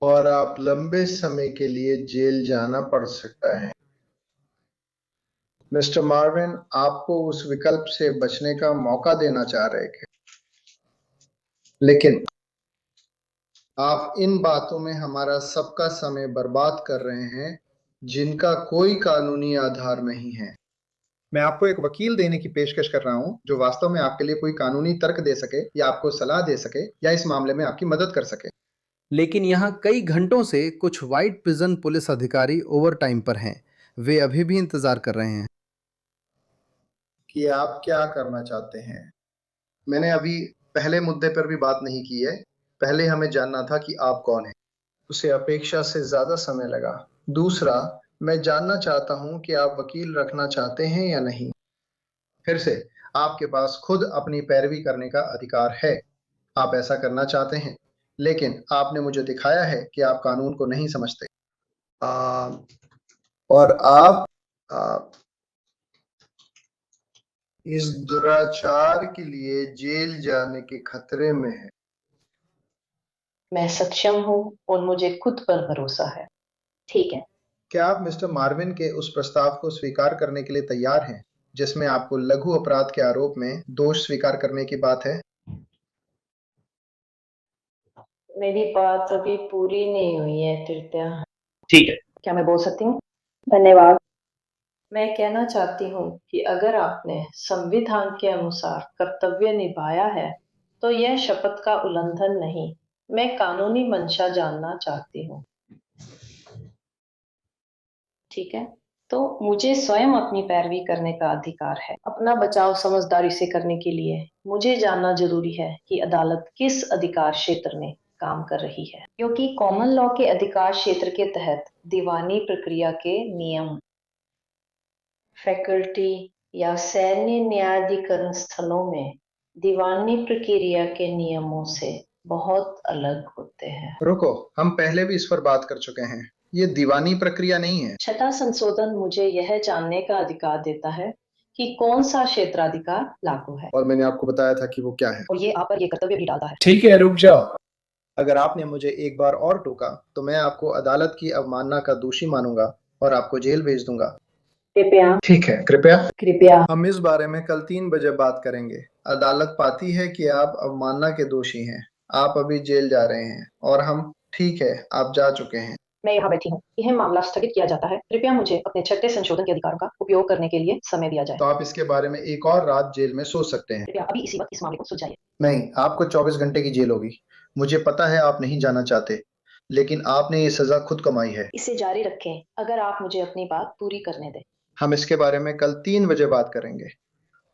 और आप लंबे समय के लिए जेल जाना पड़ सकता है। मिस्टर मार्विन आपको उस विकल्प से बचने का मौका देना चाह रहे थे, लेकिन आप इन बातों में हमारा सबका समय बर्बाद कर रहे हैं जिनका कोई कानूनी आधार नहीं है। मैं आपको एक वकील देने की पेशकश कर रहा हूं जो वास्तव में आपके लिए कोई कानूनी तर्क दे सके या आपको सलाह दे सके या इस मामले में आपकी मदद कर सके। लेकिन यहाँ कई घंटों से कुछ व्हाइट प्रिजन पुलिस अधिकारी ओवर टाइम पर हैं। वे अभी भी इंतजार कर रहे हैं कि आप क्या करना चाहते हैं। मैंने अभी पहले मुद्दे पर भी बात नहीं की है। पहले हमें जानना था कि आप कौन हैं। उसे अपेक्षा से ज्यादा समय लगा। दूसरा, मैं जानना चाहता हूं कि आप वकील रखना चाहते हैं या नहीं। फिर से, आपके पास खुद अपनी पैरवी करने का अधिकार है। आप ऐसा करना चाहते हैं, लेकिन आपने मुझे दिखाया है कि आप कानून को नहीं समझते। और आप इस दुराचार के लिए जेल जाने के खतरे में हैं। मैं सक्षम हूँ और मुझे खुद पर भरोसा है। ठीक है। क्या आप मिस्टर मार्विन के उस प्रस्ताव को स्वीकार करने के लिए तैयार हैं जिसमें आपको लघु अपराध के आरोप में दोष स्वीकार करने की बात है? मेरी बात अभी पूरी नहीं हुई है तृतीया। ठीक है। क्या मैं बोल सकती हूँ? धन्यवाद। मैं कहना चाहती हूँ कि अगर आपने संविधान के अनुसार कर्तव्य निभाया है तो यह शपथ का उल्लंघन नहीं। मैं कानूनी मंशा जानना चाहती हूँ। ठीक है, तो मुझे स्वयं अपनी पैरवी करने का अधिकार है। अपना बचाव समझदारी से करने के लिए मुझे जानना जरूरी है कि अदालत किस अधिकार क्षेत्र में काम कर रही है, क्योंकि कॉमन लॉ के अधिकार क्षेत्र के तहत दीवानी प्रक्रिया के नियम फैकल्टी या सैन्य न्यायाधिकरण स्थलों में दीवानी प्रक्रिया के नियमों से बहुत अलग होते हैं। रुको, हम पहले भी इस पर बात कर चुके हैं। ये दीवानी प्रक्रिया नहीं है। छठा संशोधन मुझे यह जानने का अधिकार देता है कि कौन सा क्षेत्राधिकार लागू है, और मैंने आपको बताया था कि वो क्या है। और ये आप पर ये कर्तव्य भी डालता है। ठीक है, रुक जाओ। अगर आपने मुझे एक बार और टोका तो मैं आपको अदालत की अवमानना का दोषी मानूंगा और आपको जेल भेज दूंगा। कृपया। ठीक है, कृपया। हम इस बारे में कल 3 बजे बात करेंगे। अदालत पाती है कि आप अवमानना के दोषी हैं। आप अभी जेल जा रहे हैं और हम ठीक है, आप जा चुके हैं। मैं यहाँ बैठी हूँ। यह मामला स्थगित किया जाता है। कृपया मुझे अपने छठे संशोधन के अधिकारों का उपयोग करने के लिए समय दिया जाए। तो आप इसके बारे में एक और रात जेल में सो सकते हैं। कृपया अभी इसी वक्त इस मामले को सुलझाइए। नहीं, आपको 24 घंटे की जेल होगी। मुझे पता है आप नहीं जाना चाहते, लेकिन आपने ये सजा खुद कमाई है। इसे जारी रखें अगर आप मुझे अपनी बात पूरी करने दें। हम इसके बारे में कल 3 बजे बात करेंगे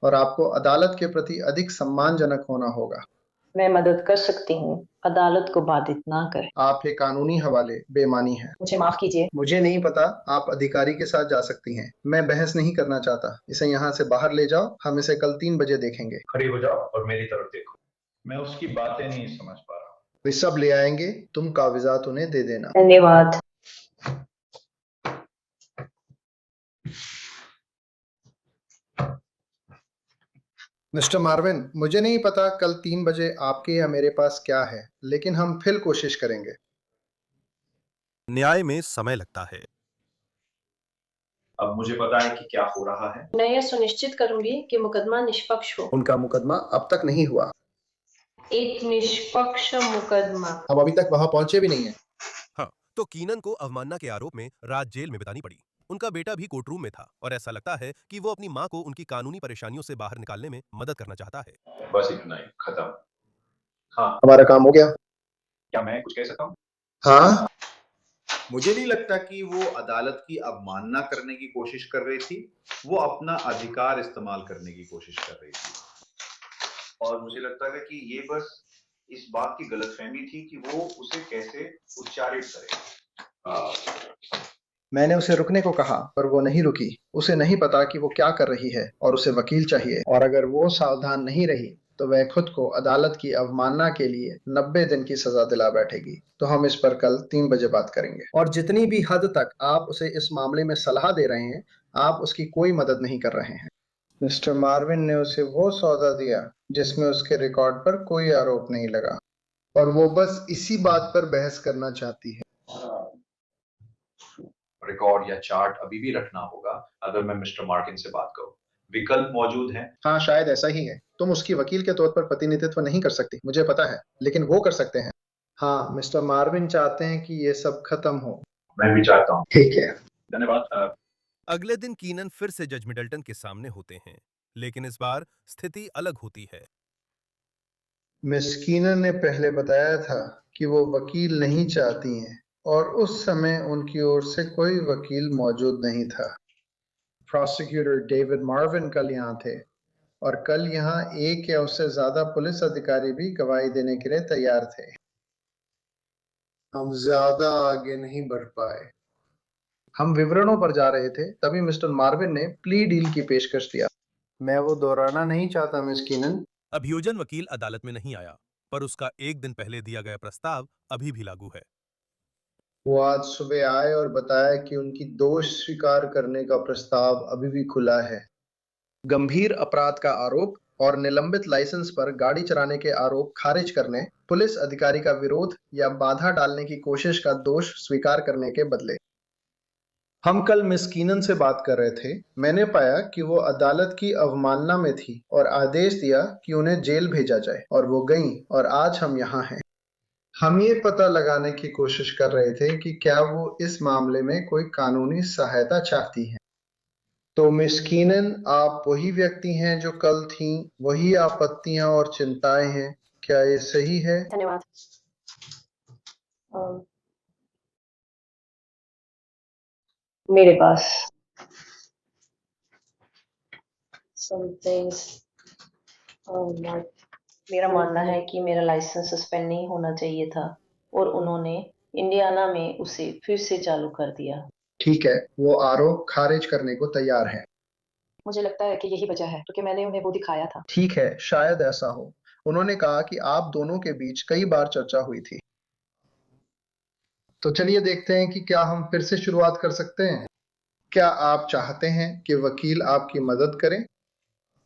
और आपको अदालत के प्रति अधिक सम्मानजनक होना होगा। मैं मदद कर सकती हूँ। अदालत को बाधित ना करें। आपके कानूनी हवाले बेमानी है। मुझे माफ कीजिए। मुझे नहीं पता। आप अधिकारी के साथ जा सकती हैं। मैं बहस नहीं करना चाहता। इसे यहाँ से बाहर ले जाओ। हम इसे कल 3 बजे देखेंगे। खड़ी हो जाओ और मेरी तरफ देखो। मैं उसकी बातें नहीं समझ पा रहा हूँ। वे सब ले आएंगे, तुम कागजात उन्हें दे देना। धन्यवाद। मिस्टर मार्विन, मुझे नहीं पता कल 3 बजे आपके या मेरे पास क्या है, लेकिन हम फिर कोशिश करेंगे। न्याय में समय लगता है। अब मुझे पता है कि क्या हो रहा है। मैं यह सुनिश्चित करूंगी कि मुकदमा निष्पक्ष हो। उनका मुकदमा अब तक नहीं हुआ। एक निष्पक्ष मुकदमा। हम अभी तक वहां पहुंचे भी नहीं है। हाँ, तो कीनन को अवमानना के आरोप में रात जेल में बितानी पड़ी। उनका बेटा भी कोर्ट रूम में था और ऐसा लगता है कि वो अपनी मां को उनकी कानूनी परेशानियों से बाहर निकालने में मदद करना चाहता है। बस इतना ही, खत्म। हाँ, हमारा काम हो गया। क्या मैं कुछ कह सकता हूँ? हाँ, मुझे नहीं लगता कि वो अदालत की अवमानना करने की कोशिश कर रही थी, वो अपना अधिकार इस्तेमाल करने की कोशिश कर रही थी। और मुझे लगता है कि ये बस इस बात की गलतफहमी थी कि वो उसे कैसे उच्चारित करे। मैंने उसे रुकने को कहा पर वो नहीं रुकी। उसे नहीं पता कि वो क्या कर रही है और उसे वकील चाहिए, और अगर वो सावधान नहीं रही तो वह खुद को अदालत की अवमानना के लिए 90 दिन की सजा दिला बैठेगी। तो हम इस पर कल 3 बजे बात करेंगे। और जितनी भी हद तक आप उसे इस मामले में सलाह दे रहे हैं, आप उसकी कोई मदद नहीं कर रहे हैं। मिस्टर मार्विन ने उसे वो सौदा दिया जिसमें उसके रिकॉर्ड पर कोई आरोप नहीं लगा, और वो बस इसी बात पर बहस करना चाहती है। रिकॉर्ड या चार्ट अभी भी रखना होगा अगर मैं मिस्टर मार्किन से बात करूं। विकल्प मौजूद हैं। हाँ, शायद ऐसा ही है। तुम उसकी वकील के तौर पर प्रतिनिधित्व नहीं कर सकती, मुझे पता है, लेकिन वो कर सकते हैं। हाँ, मिस्टर मार्विन चाहते हैं कि ये सब खत्म हो। मैं भी चाहता हूँ। ठीक है, धन्यवाद। अगले दिन कीनन फिर से जज मिडल्टन के सामने होते हैं, लेकिन इस बार स्थिति अलग होती है। मिस कीनन ने पहले बताया था कि वो वकील नहीं चाहती हैं, और उस समय उनकी ओर से कोई वकील मौजूद नहीं था। प्रोसिक्यूटर डेविड मार्विन कल यहाँ थे, और कल यहाँ एक या उससे ज्यादा पुलिस अधिकारी भी गवाही देने के लिए तैयार थे। हम ज्यादा आगे नहीं बढ़ पाए। हम विवरणों पर जा रहे थे, तभी मिस्टर मार्विन ने प्ली डील की पेशकश दिया। मैं वो दोहराना नहीं चाहता मिस कीनन। अभियोजन वकील अदालत में नहीं आया, पर उसका एक दिन पहले दिया गया प्रस्ताव अभी भी लागू है। वो आज सुबह आए और बताया कि उनकी दोष स्वीकार करने का प्रस्ताव अभी भी खुला है। गंभीर अपराध का आरोप और निलंबित लाइसेंस पर गाड़ी चलाने के आरोप खारिज करने, पुलिस अधिकारी का विरोध या बाधा डालने की कोशिश का दोष स्वीकार करने के बदले। हम कल मिस कीनन से बात कर रहे थे। मैंने पाया कि वो अदालत की अवमानना में थी और आदेश दिया कि उन्हें जेल भेजा जाए, और वो गईं, और आज हम यहाँ हैं। हम ये पता लगाने की कोशिश कर रहे थे कि क्या वो इस मामले में कोई कानूनी सहायता चाहती हैं। तो मिस कीनन, आप वही व्यक्ति हैं जो कल थीं, वही आपत्तियां और चिंताएं हैं, क्या ये सही है? धन्यवाद। मेरे पास मेरा मानना है कि मेरा लाइसेंस सस्पेंड नहीं होना चाहिए था, और उन्होंने इंडियाना में उसे फिर से चालू कर दिया। ठीक है, वो आरोप खारिज करने को तैयार है। मुझे लगता है कि यही वजह है, क्योंकि मैंने उन्हें वो दिखाया था। ठीक है, शायद ऐसा हो। उन्होंने कहा कि आप दोनों के बीच कई बार चर्चा हुई थी। तो चलिए देखते हैं कि क्या हम फिर से शुरुआत कर सकते हैं। क्या आप चाहते हैं कि वकील आपकी मदद करें?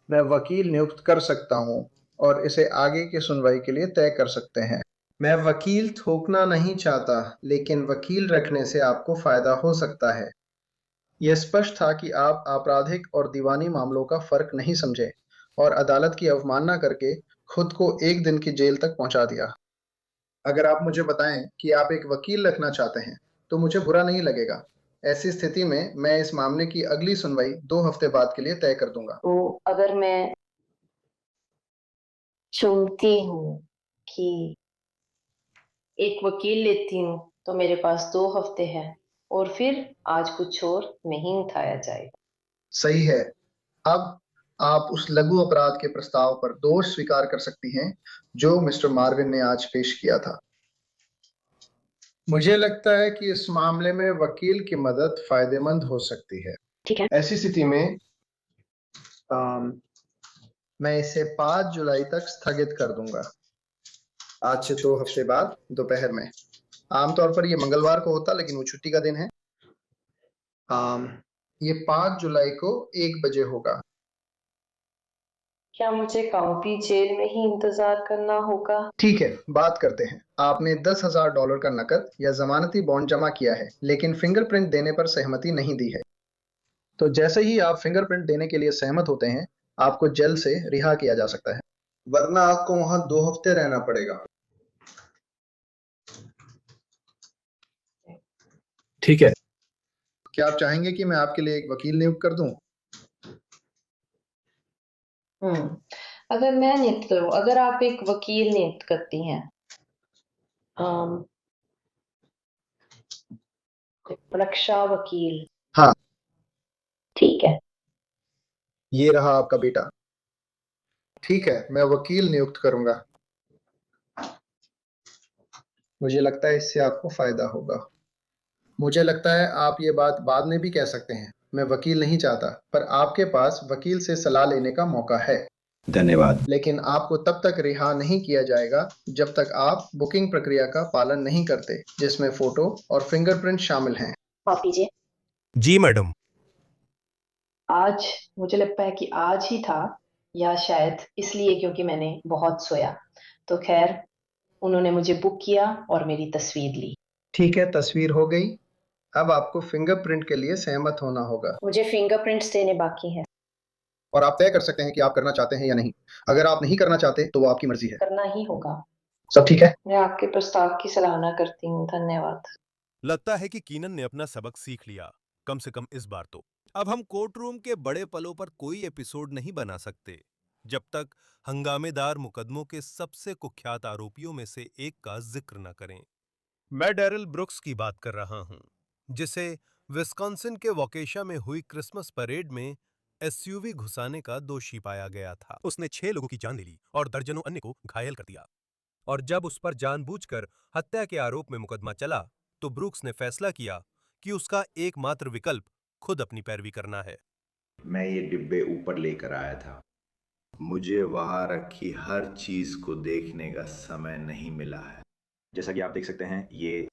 मैं वकील नियुक्त कर सकता हूं और इसे आगे की सुनवाई के लिए तय कर सकते हैं। मैं वकील थोपना नहीं चाहता, लेकिन वकील रखने से आपको फायदा हो सकता है। यह स्पष्ट था कि आप आपराधिक और दीवानी मामलों का फर्क नहीं समझे और अदालत की अवमानना करके खुद को 1 दिन की जेल तक पहुंचा दिया। अगर आप मुझे बताएं कि आप एक वकील रखना चाहते हैं तो मुझे बुरा नहीं लगेगा। ऐसी स्थिति में मैं इस मामले की अगली सुनवाई 2 हफ्ते बाद के लिए तय कर दूंगा। तो अगर मैं चुनती हूँ कि एक वकील लेती हूँ तो मेरे पास 2 हफ्ते हैं, और फिर आज कुछ और नहीं उठाया जाएगा। सही है। अब आप उस लघु अपराध के प्रस्ताव पर दोष स्वीकार कर सकती हैं जो मिस्टर मार्विन ने आज पेश किया था। मुझे लगता है कि इस मामले में वकील की मदद फायदेमंद हो सकती है। ठीक है। ऐसी स्थिति में मैं इसे 5 जुलाई तक स्थगित कर दूंगा। आज से 2 हफ्ते बाद दोपहर में। आमतौर पर ये मंगलवार को होता, लेकिन वो छुट्टी का दिन है। ये 5 जुलाई को 1 बजे होगा। क्या मुझे काउंटी जेल में ही इंतजार करना होगा? ठीक है, बात करते हैं। आपने $10,000 का नकद या जमानती बॉन्ड जमा किया है, लेकिन फिंगरप्रिंट देने पर सहमति नहीं दी है। तो जैसे ही आप फिंगरप्रिंट देने के लिए सहमत होते हैं, आपको जेल से रिहा किया जा सकता है, वरना आपको वहां 2 हफ्ते रहना पड़ेगा। ठीक है। क्या आप चाहेंगे कि मैं आपके लिए एक वकील नियुक्त कर दूं? अगर मैं नियुक्त करूं, अगर आप एक वकील नियुक्त करती हैं, रक्षा वकील, हाँ, ठीक है। ये रहा आपका बेटा। ठीक है, मैं वकील नियुक्त करूंगा। मुझे लगता है इससे आपको फायदा होगा। मुझे लगता है आप ये बात बाद में भी कह सकते हैं, मैं वकील नहीं चाहता, पर आपके पास वकील से सलाह लेने का मौका है। धन्यवाद। लेकिन आपको तब तक रिहा नहीं किया जाएगा जब तक आप बुकिंग प्रक्रिया का पालन नहीं करते, जिसमें फोटो और फिंगरप्रिंट शामिल हैं। माफ कीजिए, जी मैडम। आज मुझे लगता है कि आज ही था, या शायद इसलिए क्योंकि मैंने बहुत सोया। तो खैर, उन्होंने मुझे बुक किया और मेरी तस्वीर ली। ठीक है, तस्वीर हो गई। अब आपको फिंगरप्रिंट के लिए सहमत होना होगा। मुझे फिंगरप्रिंट्स देने बाकी हैं। और आप तय कर सकते हैं कि आप करना चाहते हैं या नहीं। अगर आप नहीं करना चाहते तो वो आपकी मर्जी है। करना ही होगा। सब ठीक है? मैं आपके प्रस्ताव की सराहना करती हूँ, धन्यवाद। लगता है कि कीनन ने अपना सबक सीख लिया, कम से कम इस बार तो। अब हम कोर्ट रूम के बड़े पलों पर कोई एपिसोड नहीं बना सकते जब तक हंगामेदार मुकदमों के सबसे कुख्यात आरोपियों में से एक का जिक्र न करें। मैं डेरिल ब्रुक्स की बात कर रहा हूं, जिसे विस्कॉन्सिन के वोकेशा में हुई क्रिसमस परेड में एसयूवी घुसाने का दोषी पाया गया था। उसने 6 लोगों की जान ले ली और दर्जनों अन्य को घायल कर दिया। और जब उस पर जानबूझकर हत्या के आरोप में मुकदमा चला, तो ब्रुक्स ने फैसला किया कि उसका एकमात्र विकल्प खुद अपनी पैरवी करना है। मैं ये डिब्बे ऊपर लेकर आया था। मुझे वहां रखी हर चीज को देखने का समय नहीं मिला है। जैसा कि आप देख सकते हैं, ये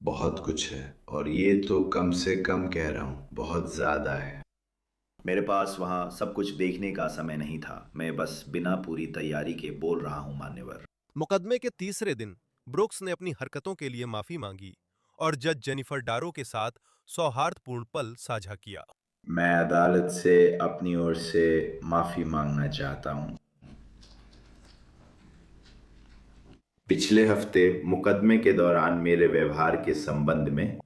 बहुत कुछ है, और ये तो कम से कम कह रहा हूँ, बहुत ज्यादा है। मेरे पास वहां सब कुछ देखने का समय नहीं था। मैं बस बिना पूरी तैयारी के बोल रहा हूं, मान्यवर। मुकदमे के तीसरे दिन ब्रुक्स ने अपनी हरकतों के लिए माफी मांगी और जज जेनिफर डारो के साथ सौहार्दपूर्ण पल साझा किया। मैं अदालत से अपनी ओर से माफी मांगना चाहता हूं। पिछले हफ्ते मुकदमे के दौरान मेरे व्यवहार के संबंध में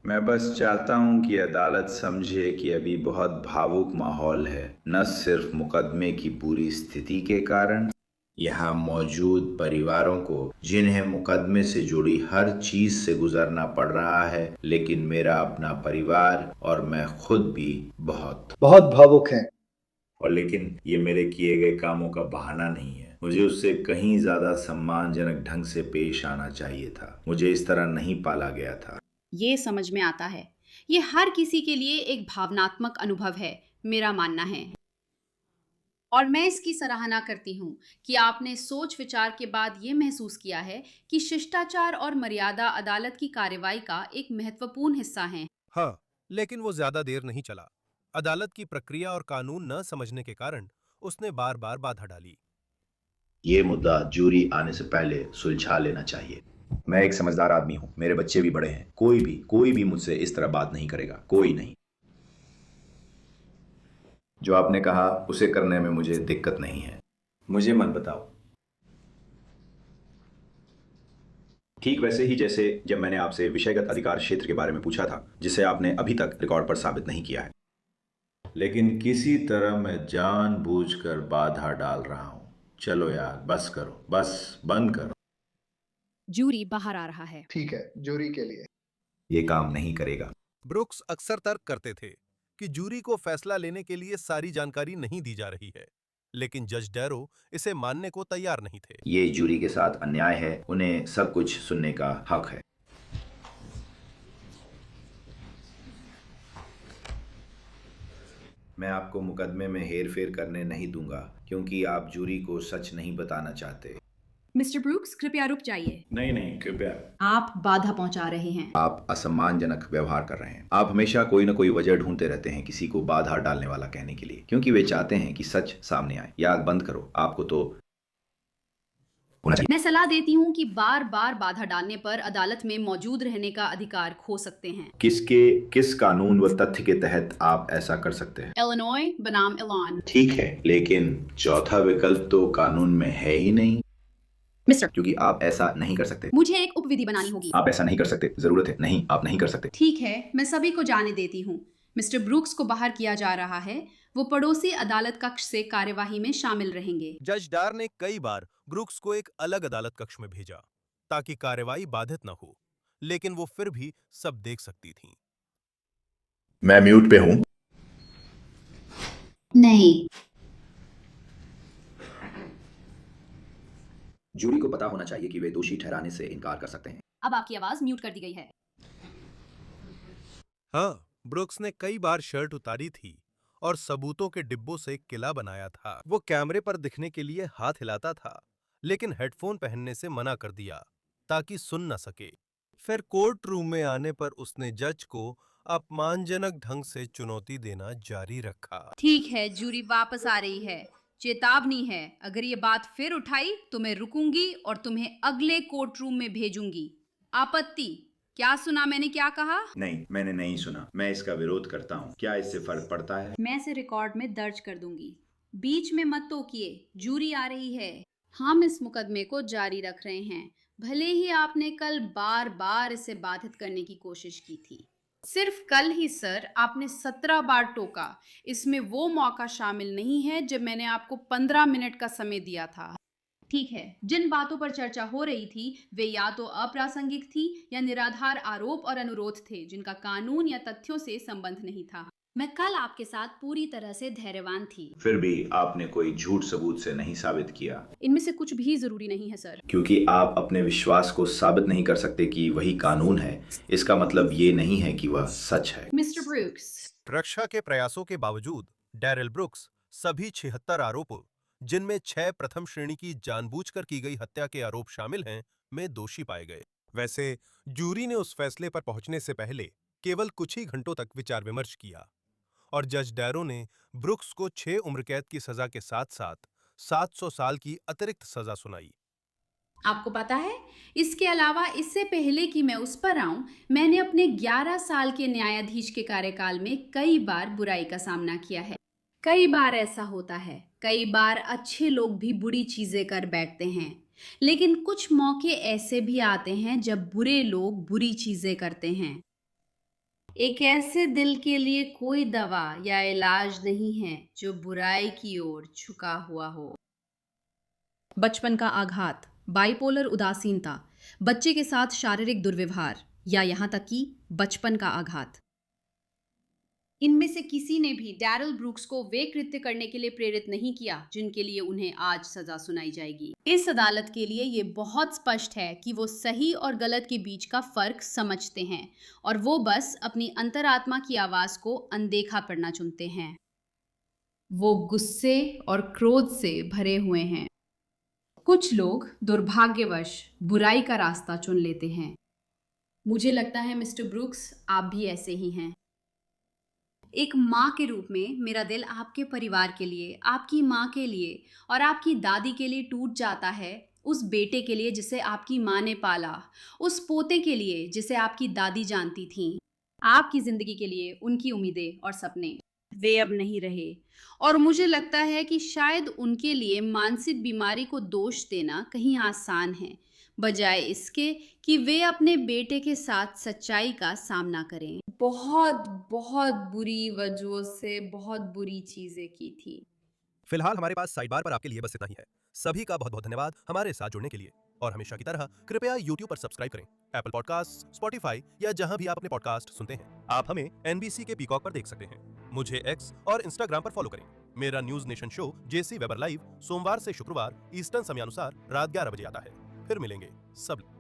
मैं बस चाहता हूं कि अदालत समझे कि अभी बहुत भावुक माहौल है, न सिर्फ मुकदमे की पूरी स्थिति के कारण, यहाँ मौजूद परिवारों को जिन्हें मुकदमे से जुड़ी हर चीज से गुजरना पड़ रहा है, लेकिन मेरा अपना परिवार और मैं खुद भी बहुत भावुक हैं। और लेकिन ये मेरे किए गए कामों का बहाना नहीं है। मुझे उससे कहीं ज्यादा सम्मानजनक ढंग से पेश आना चाहिए था। मुझे इस तरह नहीं पाला गया था। ये समझ में आता है। ये हर किसी के लिए एक भावनात्मक अनुभव है, मेरा मानना है। और मैं इसकी सराहना करती हूँ कि आपने सोच विचार के बाद ये महसूस किया है कि शिष्टाचार और मर्यादा अदालत की कार्रवाई का एक महत्वपूर्ण हिस्सा हैं। हाँ, लेकिन वो ज्यादा देर नहीं चला। अदालत की प्रक्रिया और कानून न समझने के कारण उसने बार बार बाधा डाली। ये मुद्दा जूरी आने से पहले सुलझा लेना चाहिए। मैं एक समझदार आदमी हूं, मेरे बच्चे भी बड़े हैं। कोई भी मुझसे इस तरह बात नहीं करेगा, कोई नहीं। जो आपने कहा उसे करने में मुझे दिक्कत नहीं है। मुझे मत बताओ। ठीक वैसे ही जैसे जब मैंने आपसे विषयगत अधिकार क्षेत्र के बारे में पूछा था, जिसे आपने अभी तक रिकॉर्ड पर साबित नहीं किया है। लेकिन किसी तरह मैं जानबूझकर बाधा डाल रहा हूं। चलो यार, बस करो, बस बंद करो। जूरी बाहर आ रहा है। ठीक है, जूरी के लिए ये काम नहीं करेगा। ब्रुक्स अक्सर तर्क करते थे कि जूरी को फैसला लेने के लिए सारी जानकारी नहीं दी जा रही है, लेकिन जज डैरो इसे मानने को तैयार नहीं थे। ये जूरी के साथ अन्याय है, उन्हें सब कुछ सुनने का हक है। मैं आपको मुकदमे में हेरफेर करने नहीं दूंगा, क्योंकि आप जूरी को सच नहीं बताना चाहते। मिस्टर ब्रुक्स, कृपया रुक जाइए। नहीं, कृपया। आप बाधा पहुंचा रहे हैं। आप असम्मानजनक व्यवहार कर रहे हैं। आप हमेशा कोई न कोई वजह ढूंढते रहते हैं किसी को बाधा डालने वाला कहने के लिए, क्योंकि वे चाहते हैं कि सच सामने आए। याद बंद करो, आपको तो होना चाहिए। मैं सलाह देती हूँ कि बार बार बाधा डालने पर अदालत में मौजूद रहने का अधिकार खो सकते हैं। किस कानून व तथ्य के तहत आप ऐसा कर सकते हैं? इलिनॉय बनाम इलॉन। ठीक है, लेकिन चौथा विकल्प तो कानून में है ही नहीं। मिस्टर, क्योंकि आप ऐसा नहीं कर सकते। मुझे एक उपविधि बनानी होगी। आप ऐसा नहीं कर सकते, जरूरत है। नहीं, आप नहीं कर सकते। ठीक है, मैं सभी को जाने देती हूँ। मिस्टर ब्रूक्स को बाहर किया जा रहा है। वो पड़ोसी अदालत कक्ष से कार्यवाही में शामिल रहेंगे। जज डार ने कई बार ब्रूक्स को एक अलग अदालत कक्ष में भेजा ताकि कार्यवाही बाधित न हो, लेकिन वो फिर भी सब देख सकती थीं। मैं म्यूट पे हूं। नहीं। जूरी को पता होना चाहिए कि वे दोषी ठहराने से इनकार कर सकते हैं। अब आपकी आवाज म्यूट कर दी गई है। हाँ, ब्रूक्स ने कई बार शर्ट उतारी थी और सबूतों के डिब्बों से किला बनाया था। वो कैमरे पर दिखने के लिए हाथ हिलाता था, लेकिन हेडफोन पहनने से मना कर दिया ताकि सुन न सके। फिर कोर्ट रूम में आने पर उसने जज को अपमानजनक ढंग से चुनौती देना जारी रखा। ठीक है, जूरी वापस आ रही है। चेतावनी है, अगर ये बात फिर उठाई तो मैं रुकूंगी और तुम्हें अगले कोर्ट रूम में भेजूंगी। आपत्ति? क्या सुना मैंने क्या कहा? नहीं, मैंने नहीं सुना। मैं इसका विरोध करता हूँ। क्या इससे फर्क पड़ता है? मैं इसे रिकॉर्ड में दर्ज कर दूंगी। बीच में मत टोकिए, जूरी आ रही है। हम इस मुकदमे को जारी रख रहे हैं, भले ही आपने कल बार बार इसे बाधित करने की कोशिश की थी। सिर्फ कल ही सर, आपने 17 बार टोका। इसमें वो मौका शामिल नहीं है जब मैंने आपको 15 मिनट का समय दिया था। ठीक है, जिन बातों पर चर्चा हो रही थी वे या तो अप्रासंगिक थी या निराधार आरोप और अनुरोध थे जिनका कानून या तथ्यों से संबंध नहीं था। मैं कल आपके साथ पूरी तरह से धैर्यवान थी। फिर भी आपने कोई झूठ सबूत से नहीं साबित किया। इनमें से कुछ भी जरूरी नहीं है सर। क्योंकि आप अपने विश्वास को साबित नहीं कर सकते कि वही कानून है, इसका मतलब ये नहीं है कि वह सच है। मिस्टर ब्रूक्स, रक्षा के प्रयासों के बावजूद डैरिल ब्रूक्स सभी 76 आरोपों, जिनमें 6 प्रथम श्रेणी की जानबूझकर की गई हत्या के आरोप शामिल हैं, में दोषी पाए गए। वैसे जूरी ने उस फैसले पर पहुंचने से पहले केवल कुछ ही घंटों तक विचार विमर्श किया और जज डैरो ने ब्रूक्स को 6 उम्र कैद की सजा के साथ-साथ 700 साल की अतिरिक्त सजा सुनाई। आपको पता है, इसके अलावा इससे पहले कि मैं उस पर आऊं, मैंने अपने 11 साल के न्यायाधीश के कार्यकाल में कई बार बुराई का सामना किया है। कई बार ऐसा होता है, कई बार अच्छे लोग भी बुरी चीजें कर बैठते हैं, लेकिन कुछ मौके ऐसे भी आते हैं जब बुरे लोग बुरी चीजें करते हैं। एक ऐसे दिल के लिए कोई दवा या इलाज नहीं है जो बुराई की ओर झुका हुआ हो। बचपन का आघात, बाइपोलर उदासीनता, बच्चे के साथ शारीरिक दुर्व्यवहार या यहाँ तक कि बचपन का आघात, इनमें से किसी ने भी डैरिल ब्रूक्स को वे कृत्य करने के लिए प्रेरित नहीं किया जिनके लिए उन्हें आज सजा सुनाई जाएगी। इस अदालत के लिए ये बहुत स्पष्ट है कि वो सही और गलत के बीच का फर्क समझते हैं और वो बस अपनी अंतरात्मा की आवाज को अनदेखा करना चुनते हैं। वो गुस्से और क्रोध से भरे हुए हैं। कुछ लोग दुर्भाग्यवश बुराई का रास्ता चुन लेते हैं। मुझे लगता है मिस्टर ब्रूक्स, आप भी ऐसे ही हैं। एक माँ के रूप में मेरा दिल आपके परिवार के लिए, आपकी माँ के लिए और आपकी दादी के लिए टूट जाता है, उस बेटे के लिए जिसे आपकी माँ ने पाला, उस पोते के लिए जिसे आपकी दादी जानती थीं, आपकी ज़िंदगी के लिए उनकी उम्मीदें और सपने, वे अब नहीं रहे। और मुझे लगता है कि शायद उनके लिए मानसिक बीमारी को दोष देना कहीं आसान है, बजाय इसके कि वे अपने बेटे के साथ सच्चाई का सामना करें। बहुत बहुत बुरी वजहों से बहुत बुरी चीजें की थी। फिलहाल हमारे पास साइड बार पर आपके लिए बस इतना ही है। सभी का बहुत बहुत धन्यवाद हमारे साथ जुड़ने के लिए और हमेशा की तरह कृपया YouTube पर सब्सक्राइब करें, एप्पल पॉडकास्ट, स्पॉटिफाई या जहां भी आप अपने पॉडकास्ट सुनते हैं। आप हमें NBC के पीकॉक पर देख सकते हैं। मुझे X और Instagram पर फॉलो करें। मेरा news nation show JC weber live सोमवार से शुक्रवार ईस्टर्न समयानुसार रात 11 बजे आता है। फिर मिलेंगे सब।